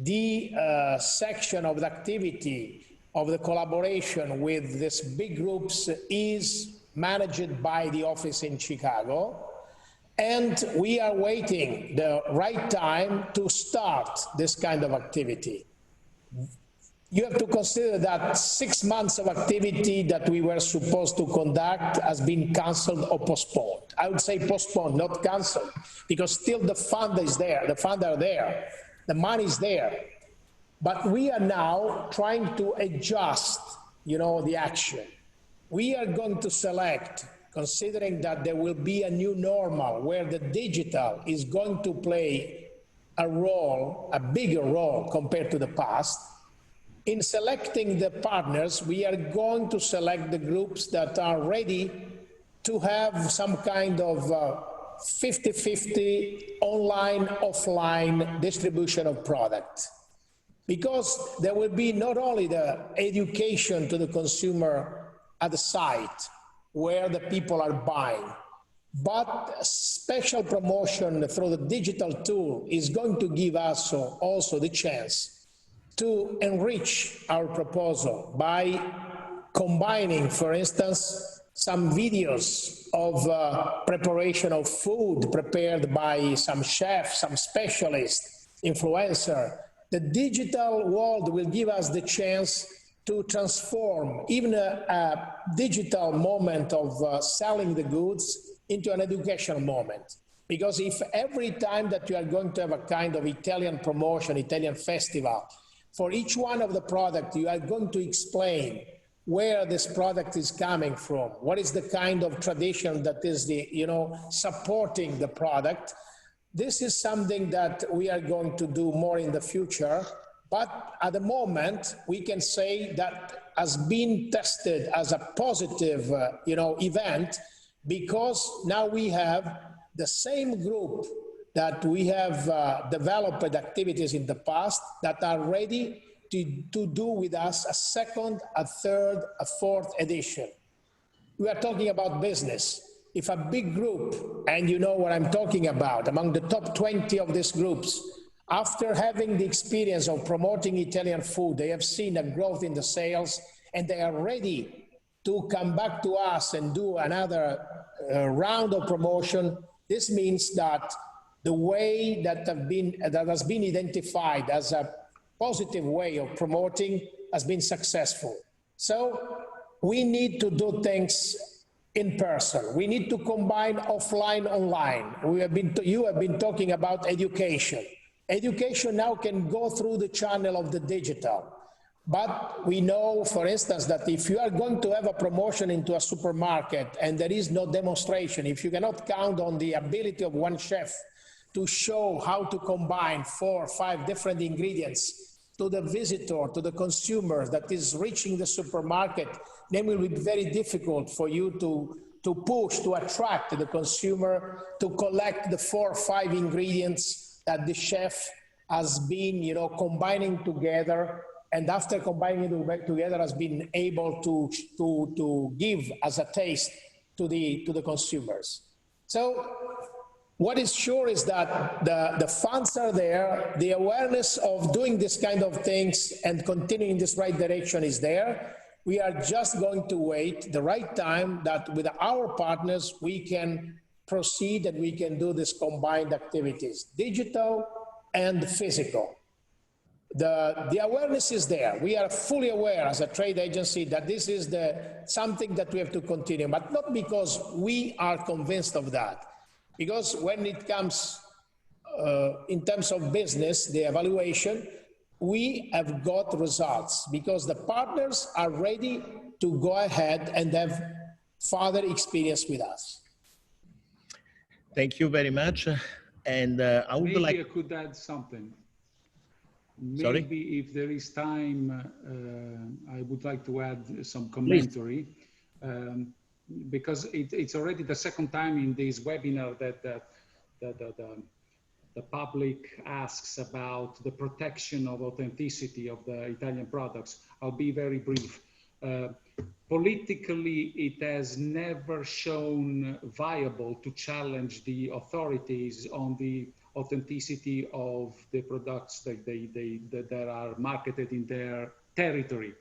the section of the activity of the collaboration with these big groups is managed by the office in Chicago, and we are waiting the right time to start this kind of activity. You have to consider that 6 months of activity that we were supposed to conduct has been canceled or postponed. I would say postponed, not canceled, because still the fund is there, the funds are there, the money is there. But we are now trying to adjust, the action. We are going to select, considering that there will be a new normal where the digital is going to play a role, a bigger role compared to the past. In selecting the partners, we are going to select the groups that are ready to have some kind of 50-50 online, offline distribution of product. Because there will be not only the education to the consumer at the site where the people are buying, but special promotion through the digital tool is going to give us also the chance to enrich our proposal by combining, for instance, some videos of preparation of food prepared by some chef, some specialist, influencer. The digital world will give us the chance to transform even a digital moment of selling the goods into an educational moment. Because if every time that you are going to have a kind of Italian promotion, Italian festival, for each one of the product, you are going to explain where this product is coming from, what is the kind of tradition that is supporting the product. This is something that we are going to do more in the future, but at the moment we can say that has been tested as a positive event, because now we have the same group that we have developed activities in the past that are ready to do with us a second, a third, a fourth edition. We are talking about business. If a big group, and you know what I'm talking about, among the top 20 of these groups, after having the experience of promoting Italian food, they have seen a growth in the sales, and they are ready to come back to us and do another round of promotion. This means that the way that has been identified as a positive way of promoting has been successful. So we need to do things in person. We need to combine offline, online. You have been talking about education. Education now can go through the channel of the digital. But we know, for instance, that if you are going to have a promotion into a supermarket and there is no demonstration, if you cannot count on the ability of one chef to show how to combine 4 or 5 different ingredients to the visitor, to the consumer that is reaching the supermarket, then it will be very difficult for you to push, to attract the consumer, to collect the 4 or 5 ingredients that the chef has been, combining together, and after combining it together has been able to give as a taste to the consumers. So what is sure is that the funds are there, the awareness of doing this kind of things and continuing in this right direction is there. We are just going to wait the right time that with our partners we can proceed and we can do this combined activities, digital and physical. The awareness is there. We are fully aware as a trade agency that this is something that we have to continue, but not because we are convinced of that. Because when it comes in terms of business, the evaluation, we have got results because the partners are ready to go ahead and have further experience with us. Thank you very much. And I would Maybe like... I could add something. Sorry? Maybe if there is time, I would like to add some commentary. Because it's already the second time in this webinar that the public asks about the protection of authenticity of the Italian products. I'll be very brief. Politically, it has never shown viable to challenge the authorities on the authenticity of the products that are marketed in their territory.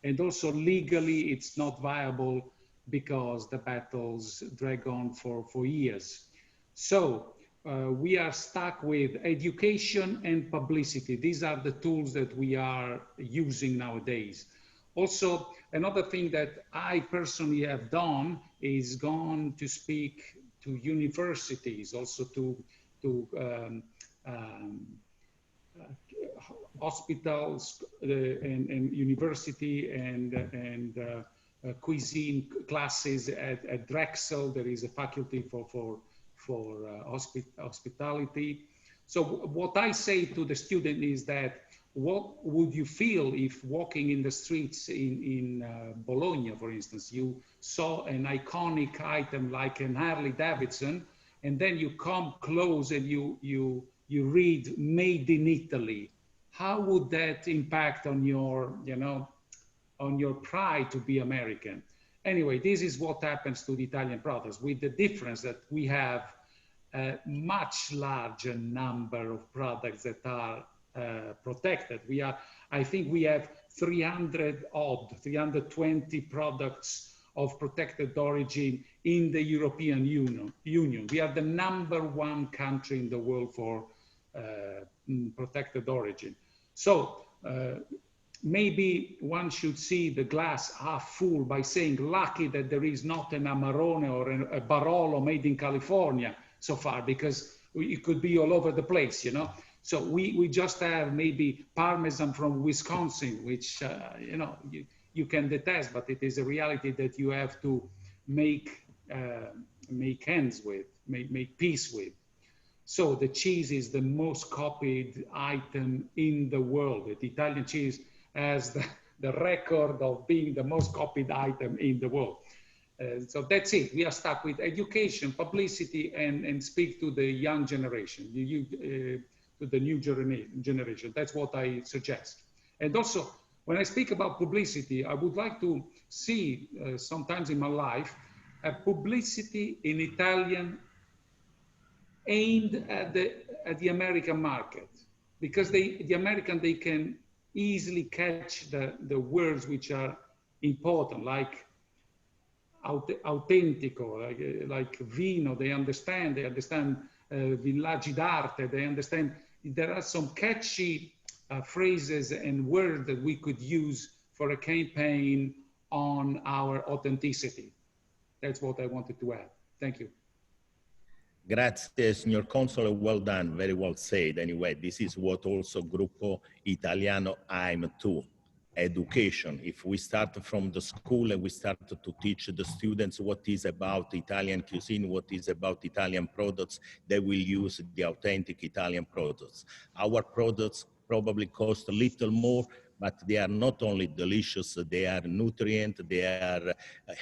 And also legally, it's not viable because the battles drag on for years. So we are stuck with education and publicity. These are the tools that we are using nowadays. Also, another thing that I personally have done is gone to speak to universities, also to hospitals and university and cuisine classes at Drexel. There is a faculty for hospitality. So what I say to the student is that, what would you feel if walking in the streets in Bologna, for instance, you saw an iconic item like an Harley Davidson, and then you come close and you read "Made in Italy"? How would that impact on your, on your pride to be American? Anyway, this is what happens to the Italian products, with the difference that we have a much larger number of products that are protected. I think we have 320 products of protected origin in the European Union. We are the #1 country in the world for protected origin. So maybe one should see the glass half full by saying, lucky that there is not an Amarone or a Barolo made in California so far, because it could be all over the place, you know. So we just have maybe Parmesan from Wisconsin, which, you know, you can detest, but it is a reality that you have to make ends with, make peace with. So the cheese is the most copied item in the world. The Italian cheese has the record of being the most copied item in the world. So that's it. We are stuck with education, publicity, and speak to the young generation, to the new generation. That's what I suggest. And also, when I speak about publicity, I would like to see sometimes in my life a publicity in Italian aimed at the American market, because the American, they can easily catch the words which are important, like autentico, like vino. They understand villaggi d'arte. They understand. There are some catchy phrases and words that we could use for a campaign on our authenticity. That's what I wanted to add. Thank you. Grazie, signor Console, well done, very well said. Anyway, this is what also Gruppo Italiano aims to, education. If we start from the school and we start to teach the students what is about Italian cuisine, what is about Italian products, they will use the authentic Italian products. Our products probably cost a little more, but they are not only delicious, they are nutrient, they are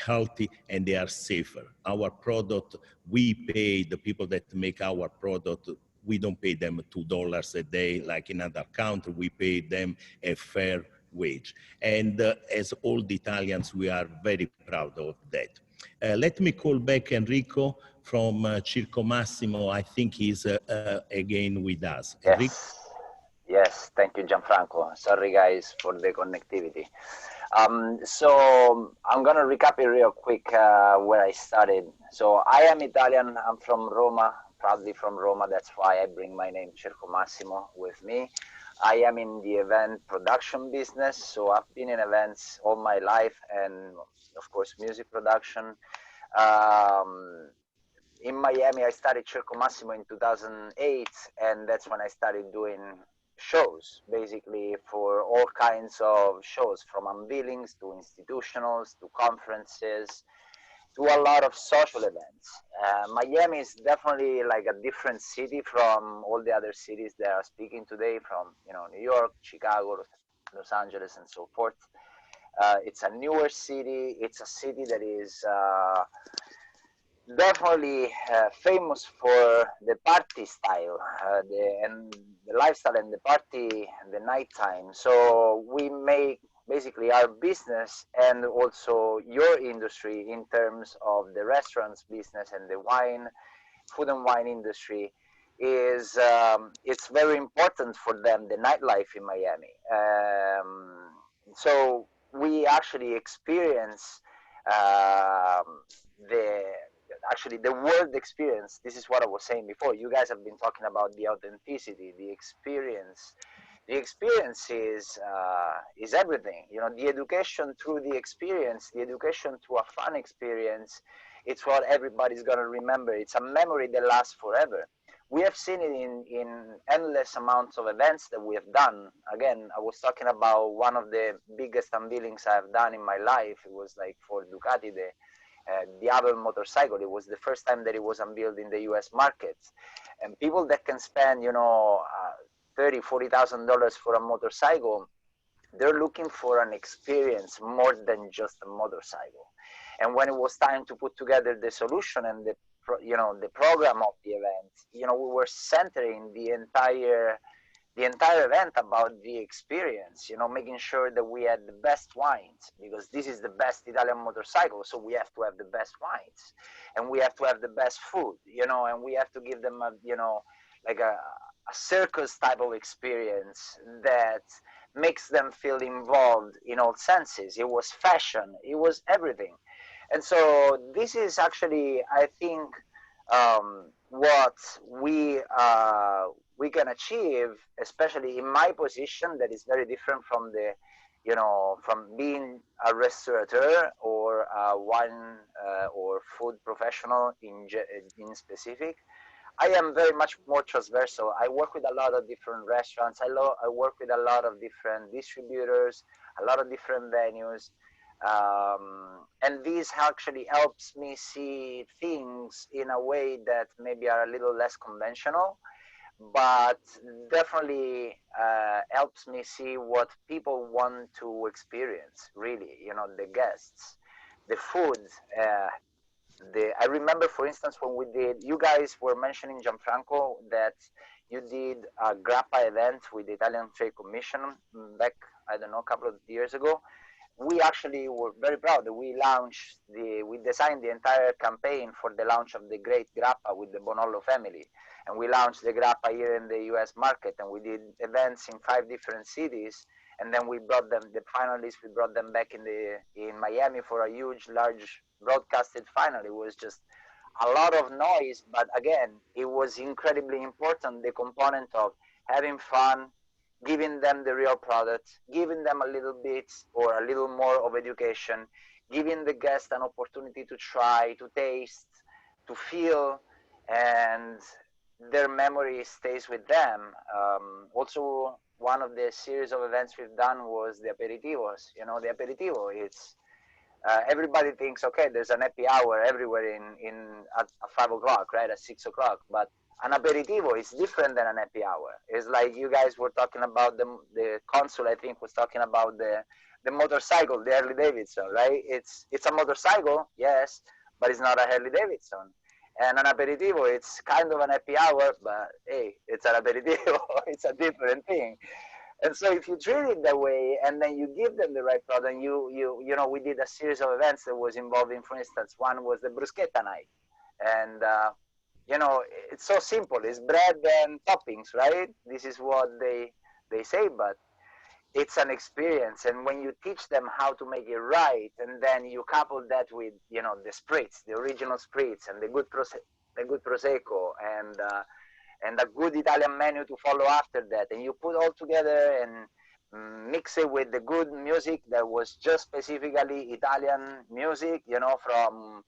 healthy, and they are safer. Our product, we pay the people that make our product, we don't pay them $2 a day like in other countries, we pay them a fair wage. And as all the Italians, we are very proud of that. Let me call back Enrico from Circo Massimo. I think he's again with us. Yes. Enrico? Yes, thank you, Gianfranco. Sorry, guys, for the connectivity. So I'm going to recap it real quick where I started. So I am Italian. I'm from Roma, proudly from Roma. That's why I bring my name, Circo Massimo, with me. I am in the event production business. So I've been in events all my life and, of course, music production. In Miami, I started Circo Massimo in 2008, and that's when I started doing shows, basically for all kinds of shows, from unveilings to institutionals to conferences to a lot of social events. Miami is definitely like a different city from all the other cities that are speaking today, from New York, Chicago, Los Angeles, and so forth. It's a newer city. It's a city that is definitely famous for the party style and the lifestyle and the party and the nighttime. So we make basically our business and also your industry in terms of the restaurants business and the food and wine industry is it's very important for them, the nightlife in Miami. So we actually experience the world experience. This is what I was saying before. You guys have been talking about the authenticity, the experience. The experience is everything. The education through the experience, the education through a fun experience, it's what everybody's gonna remember. It's a memory that lasts forever. We have seen it in endless amounts of events that we have done. Again, I was talking about one of the biggest unveilings I have done in my life. It was like for Ducati, the Avel motorcycle. It was the first time that it was unveiled in the US market. And people that can spend, $30,000, $40,000 for a motorcycle, they're looking for an experience more than just a motorcycle. And when it was time to put together the solution and the program of the event, we were centering the entire event about the experience, making sure that we had the best wines, because this is the best Italian motorcycle. So we have to have the best wines, and we have to have the best food, and we have to give them like a circus type of experience that makes them feel involved in all senses. It was fashion, it was everything. And so this is actually, I think, what we can achieve, especially in my position that is very different from the, you know, from being a restaurateur or a wine or food professional in specific. I am very much more transversal. I work with a lot of different restaurants. I work with a lot of different distributors, a lot of different venues. And this actually helps me see things in a way that maybe are a little less conventional, but definitely helps me see what people want to experience, really, you know, the guests, the food. I remember, for instance, when we did, you guys were mentioning, Gianfranco, that you did a grappa event with the Italian Trade Commission back, I don't know, a couple of years ago. We actually were very proud that we designed the entire campaign for the launch of the Great Grappa with the Bonollo family. And we launched the grappa here in the US market, and we did events in 5 different cities. And then we brought them, the finalists, we brought them back in Miami for a huge, large broadcasted final. It was just a lot of noise, but again, it was incredibly important, the component of having fun, giving them the real product, giving them a little bit or a little more of education, giving the guest an opportunity to try, to taste, to feel, and their memory stays with them. Also, one of the series of events we've done was the aperitivos. You know, the aperitivo, it's everybody thinks, okay, there's an happy hour everywhere at 5 o'clock, right, at 6 o'clock, but an aperitivo is different than an happy hour. It's like you guys were talking about the Console, I think, was talking about the motorcycle, the Harley Davidson, right? It's a motorcycle, yes, but it's not a Harley Davidson. And an aperitivo, it's kind of an happy hour, but hey, it's an aperitivo. It's a different thing. And so if you treat it that way, and then you give them the right product, you know, we did a series of events that was involving, for instance, one was the bruschetta night. And, you know, it's so simple. It's bread and toppings, right? This is what they say, but it's an experience. And when you teach them how to make it right, and then you couple that with, you know, the spritz, the original spritz, and the good prosecco, and a good Italian menu to follow after that, and you put all together and mix it with the good music that was just specifically Italian music, you know, from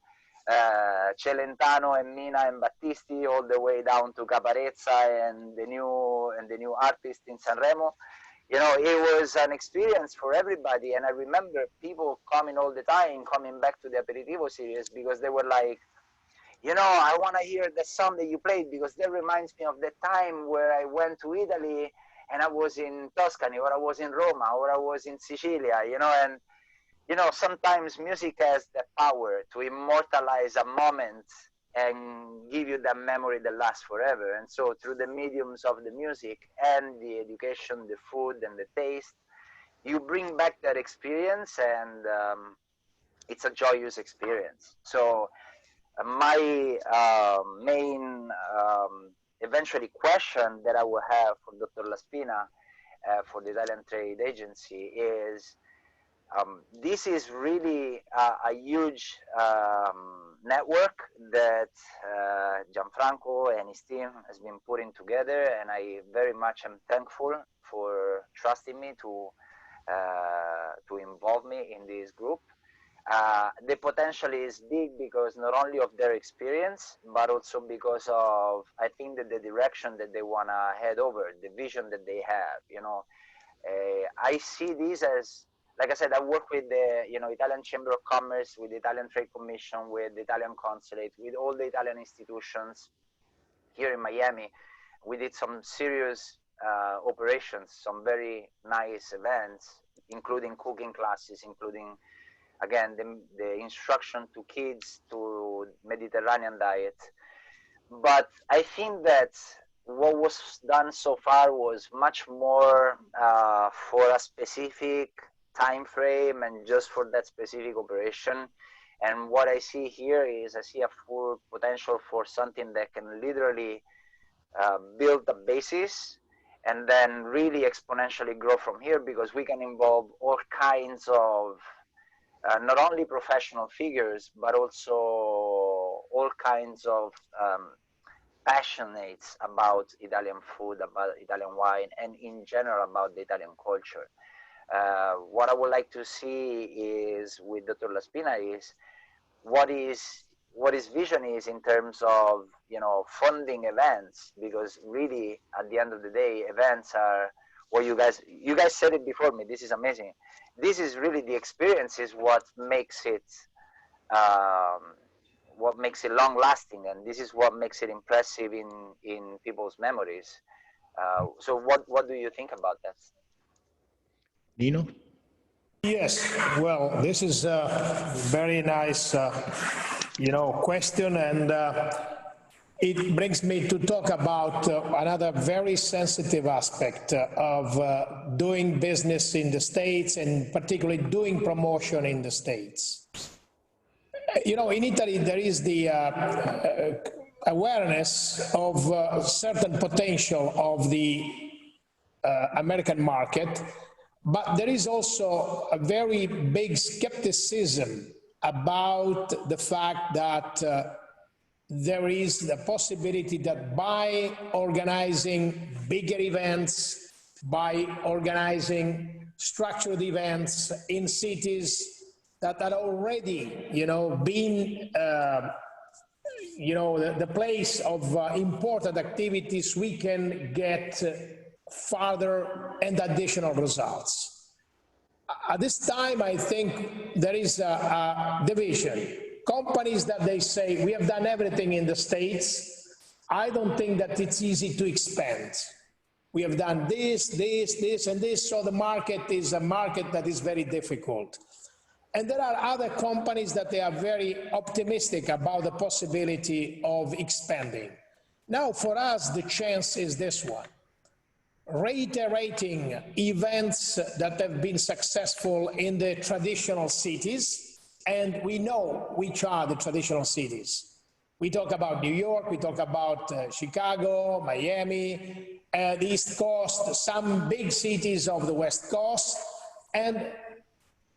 Celentano and Mina and Battisti all the way down to Caparezza and the new artist in Sanremo. You know, it was an experience for everybody. And I remember people coming all the time, coming back to the Aperitivo series, because they were like, you know, I want to hear the song that you played, because that reminds me of the time where I went to Italy and I was in Tuscany, or I was in Roma, or I was in Sicilia, you know. And, you know, sometimes music has the power to immortalize a moment and give you that memory that lasts forever. And so through the mediums of the music and the education, the food and the taste, you bring back that experience, and it's a joyous experience. So my main eventually question that I will have for Dr. Laspina for the Italian Trade Agency is, this is really a huge network that Gianfranco and his team has been putting together, and I very much am thankful for trusting me to involve me in this group. The potential is big because not only of their experience, but also because of, I think, that the direction that they want to head over, the vision that they have. You know, I see this as, like I said, I work with the, you know, Italian Chamber of Commerce, with the Italian Trade Commission, with the Italian Consulate, with all the Italian institutions here in Miami. We did some serious operations, some very nice events, including cooking classes, including, again, the instruction to kids to Mediterranean diet. But I think that what was done so far was much more for a specific time frame and just for that specific operation. And what I see here is I see a full potential for something that can literally build a basis and then really exponentially grow from here, because we can involve all kinds of not only professional figures, but also all kinds of passionates about Italian food, about Italian wine, and in general about the Italian culture. What I would like to see is with Dr. Laspina is what his vision is in terms of, you know, funding events, because really at the end of the day, events are what you guys said it before me. This is amazing. This is really the experience is what makes it long lasting, and this is what makes it impressive in people's memories. So what do you think about that? Nino? Yes, well, this is a very nice, question, and it brings me to talk about another very sensitive aspect of doing business in the States, and particularly doing promotion in the States. You know, in Italy, there is the awareness of certain potential of the American market, but there is also a very big skepticism about the fact that there is the possibility that by organizing bigger events, by organizing structured events in cities that are already, been, the place of important activities, we can get further and additional results. At this time, I think there is a division. Companies that they say, we have done everything in the States, I don't think that it's easy to expand. We have done this, and this, so the market is a market that is very difficult. And there are other companies that they are very optimistic about the possibility of expanding. Now, for us, the chance is this one. Reiterating events that have been successful in the traditional cities, and we know which are the traditional cities. We talk about New York, we talk about Chicago, Miami, the East Coast, some big cities of the West Coast, and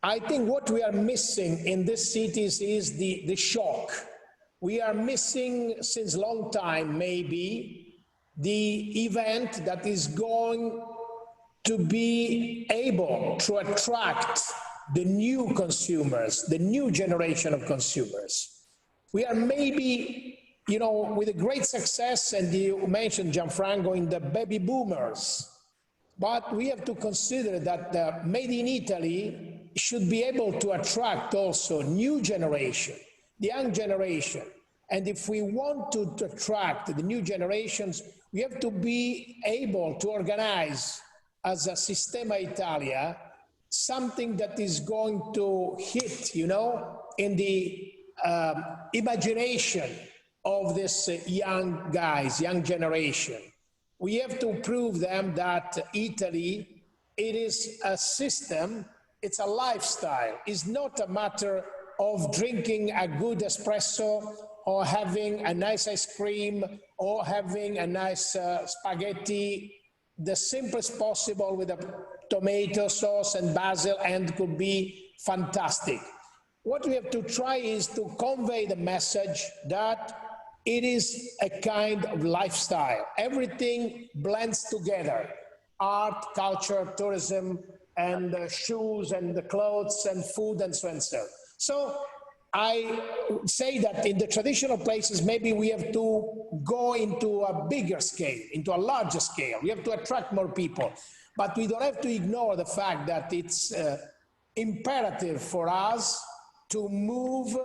I think what we are missing in these cities is the shock. We are missing since a long time, maybe, the event that is going to be able to attract the new consumers, the new generation of consumers. We are maybe, with a great success, and you mentioned, Gianfranco, in the baby boomers, but we have to consider that the Made in Italy should be able to attract also new generation, the young generation. And if we want to attract the new generations, we have to be able to organize as a Sistema Italia something that is going to hit, in the imagination of this young guys, young generation. We have to prove them that Italy, it is a system, it's a lifestyle. It's not a matter of drinking a good espresso or having a nice ice cream or having a nice spaghetti, the simplest possible with a tomato sauce and basil, and could be fantastic. What we have to try is to convey the message that it is a kind of lifestyle. Everything blends together. Art, culture, tourism, and shoes, and the clothes, and food, and so and so. So I say that in the traditional places, maybe we have to go into a bigger scale, into a larger scale. We have to attract more people. But we don't have to ignore the fact that it's imperative for us to move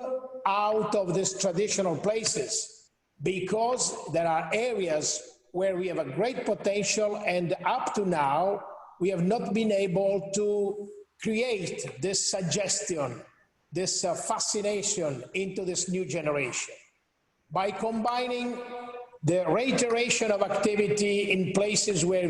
out of these traditional places, because there are areas where we have a great potential, and up to now, we have not been able to create this suggestion, this fascination into this new generation. By combining the reiteration of activity in places where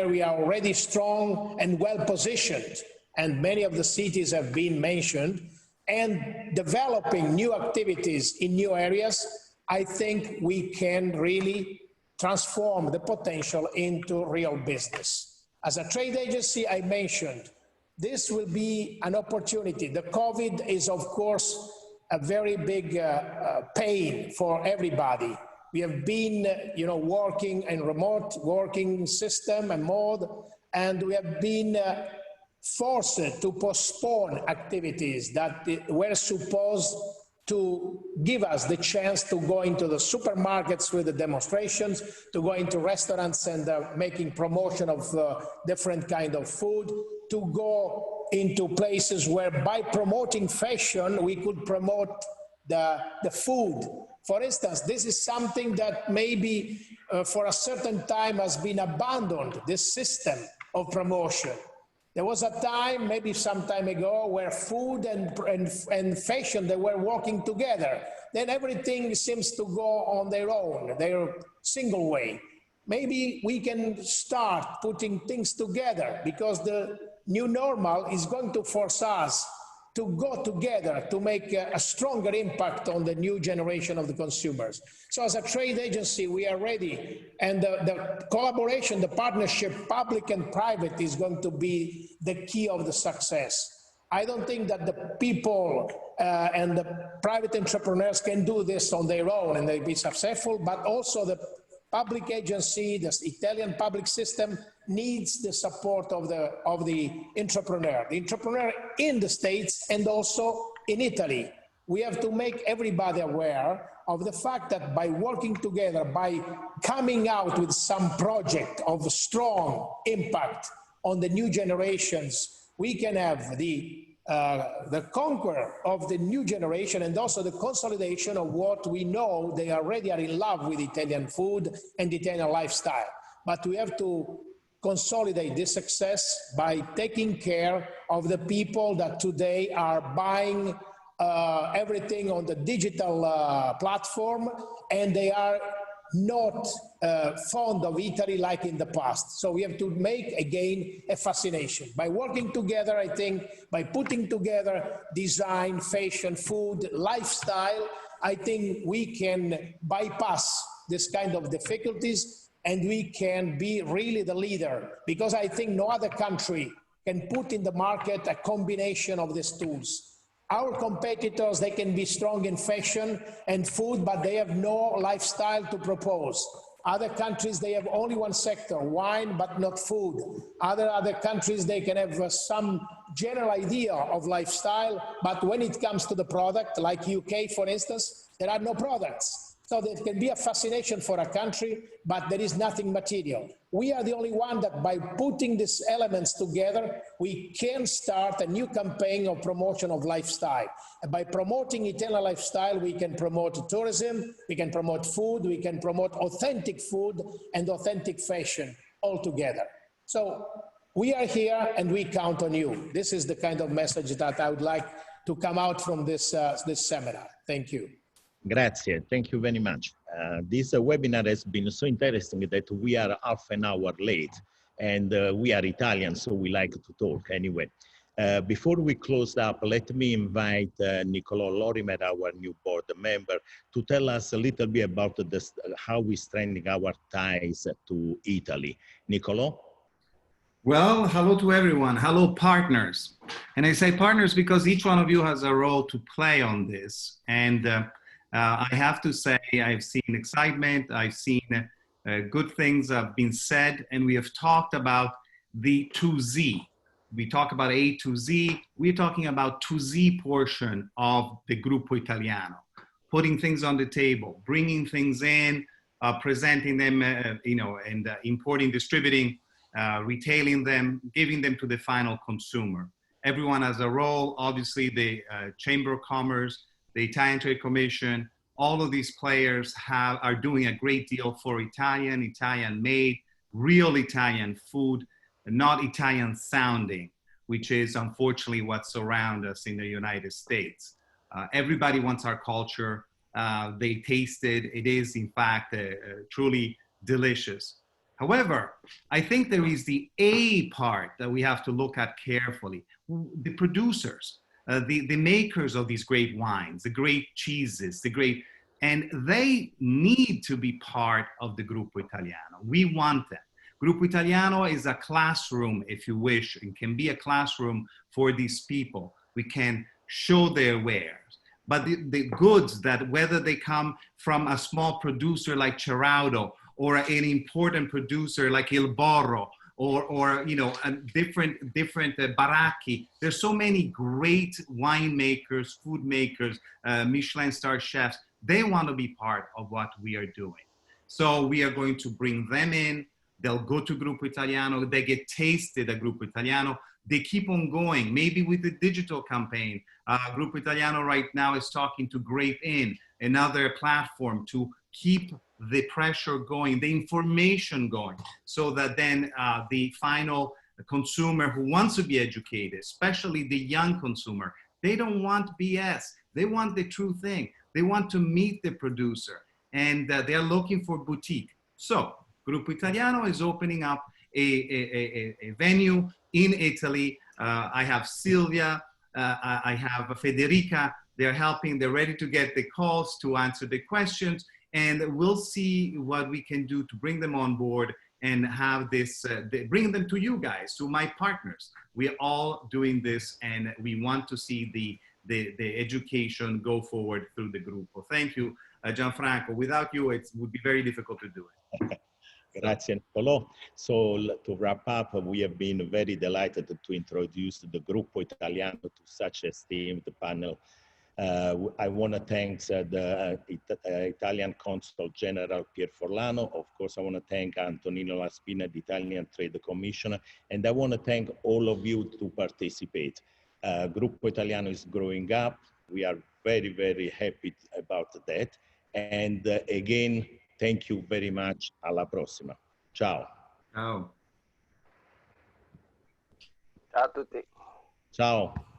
we are already strong and well positioned, and many of the cities have been mentioned, and developing new activities in new areas, I think we can really transform the potential into real business. As a trade agency, I mentioned this will be an opportunity. The COVID is, of course, a very big pain for everybody. We have been, working in remote working system and mode, and we have been forced to postpone activities that were supposed to give us the chance to go into the supermarkets with the demonstrations, to go into restaurants and making promotion of different kind of food, to go into places where by promoting fashion, we could promote the food. For instance, this is something that maybe for a certain time has been abandoned, this system of promotion. There was a time, maybe some time ago, where food and fashion, they were working together. Then everything seems to go on their own, their single way. Maybe we can start putting things together, because the new normal is going to force us to go together to make a stronger impact on the new generation of the consumers. So as a trade agency, we are ready. And the collaboration, the partnership, public and private, is going to be the key of the success. I don't think that the people and the private entrepreneurs can do this on their own and they'll be successful, but also the public agency, the Italian public system needs the support of the entrepreneur in the States and also in Italy. We have to make everybody aware of the fact that by working together, by coming out with some project of strong impact on the new generations, we can have the conquer of the new generation and also the consolidation of what we know they already are in love with Italian food and Italian lifestyle. But we have to consolidate this success by taking care of the people that today are buying everything on the digital platform, and they are not fond of Italy like in the past. So we have to make, again, a fascination. By working together, I think, by putting together design, fashion, food, lifestyle, I think we can bypass this kind of difficulties and we can be really the leader, because I think no other country can put in the market a combination of these tools. Our competitors, they can be strong in fashion and food, but they have no lifestyle to propose. Other countries, they have only one sector, wine, but not food. Other countries, they can have some general idea of lifestyle, but when it comes to the product, like UK, for instance, there are no products. So there can be a fascination for a country, but there is nothing material. We are the only one that by putting these elements together, we can start a new campaign of promotion of lifestyle. And by promoting Italian lifestyle, we can promote tourism, we can promote food, we can promote authentic food and authentic fashion all together. So we are here and we count on you. This is the kind of message that I would like to come out from this seminar. Thank you. Grazie, thank you very much. This webinar has been so interesting that we are half an hour late, and we are Italian, so we like to talk anyway. Before we close up, let me invite Nicolò Lorimer, our new board member, to tell us a little bit about how we strengthen our ties to Italy. Nicolò? Well, hello to everyone. Hello, partners. And I say partners because each one of you has a role to play on this. And I have to say, I've seen excitement, I've seen good things have been said, and we have talked about the 2Z. We talk about A to Z, we're talking about 2Z portion of the Gruppo Italiano, putting things on the table, bringing things in, presenting them, and importing, distributing, retailing them, giving them to the final consumer. Everyone has a role, obviously the Chamber of Commerce, the Italian Trade Commission, all of these players are doing a great deal for Italian-made, real Italian food, not Italian sounding, which is unfortunately what surrounds us in the United States. Everybody wants our culture. They taste it. It is, in fact, truly delicious. However, I think there is the A part that we have to look at carefully. The producers. The makers of these great wines, the great cheeses, and they need to be part of the Gruppo Italiano. We want them. Gruppo Italiano is a classroom, if you wish. It can be a classroom for these people. We can show their wares. But the goods that, whether they come from a small producer like Ceraudo or an important producer like Il Borro, or you know, a different baracchi. There's so many great winemakers, food makers, Michelin star chefs. They want to be part of what we are doing. So we are going to bring them in. They'll go to Gruppo Italiano. They get tasted at Gruppo Italiano. They keep on going, maybe with the digital campaign. Gruppo Italiano right now is talking to Grape In, another platform, to keep the pressure going, the information going, so that then the final consumer who wants to be educated, especially the young consumer, they don't want BS. They want the true thing. They want to meet the producer, and they're looking for boutique. So Gruppo Italiano is opening up a venue in Italy. I have Silvia, I have Federica. They're helping, they're ready to get the calls to answer the questions, and we'll see what we can do to bring them on board and have this, bring them to you guys, to my partners. We're all doing this, and we want to see the education go forward through the group. Well, thank you, Gianfranco. Without you, it would be very difficult to do it. Grazie, Nicolò. So to wrap up, we have been very delighted to introduce the Gruppo Italiano to such esteemed panel. I want to thank the Italian Console General Forlano. Of course, I want to thank Antonino Laspina, the Italian Trade Commissioner, and I want to thank all of you to participate. Gruppo Italiano is growing up. We are very, very happy about that. And again, thank you very much. Alla prossima. Ciao. Ciao. Ciao a tutti. Ciao.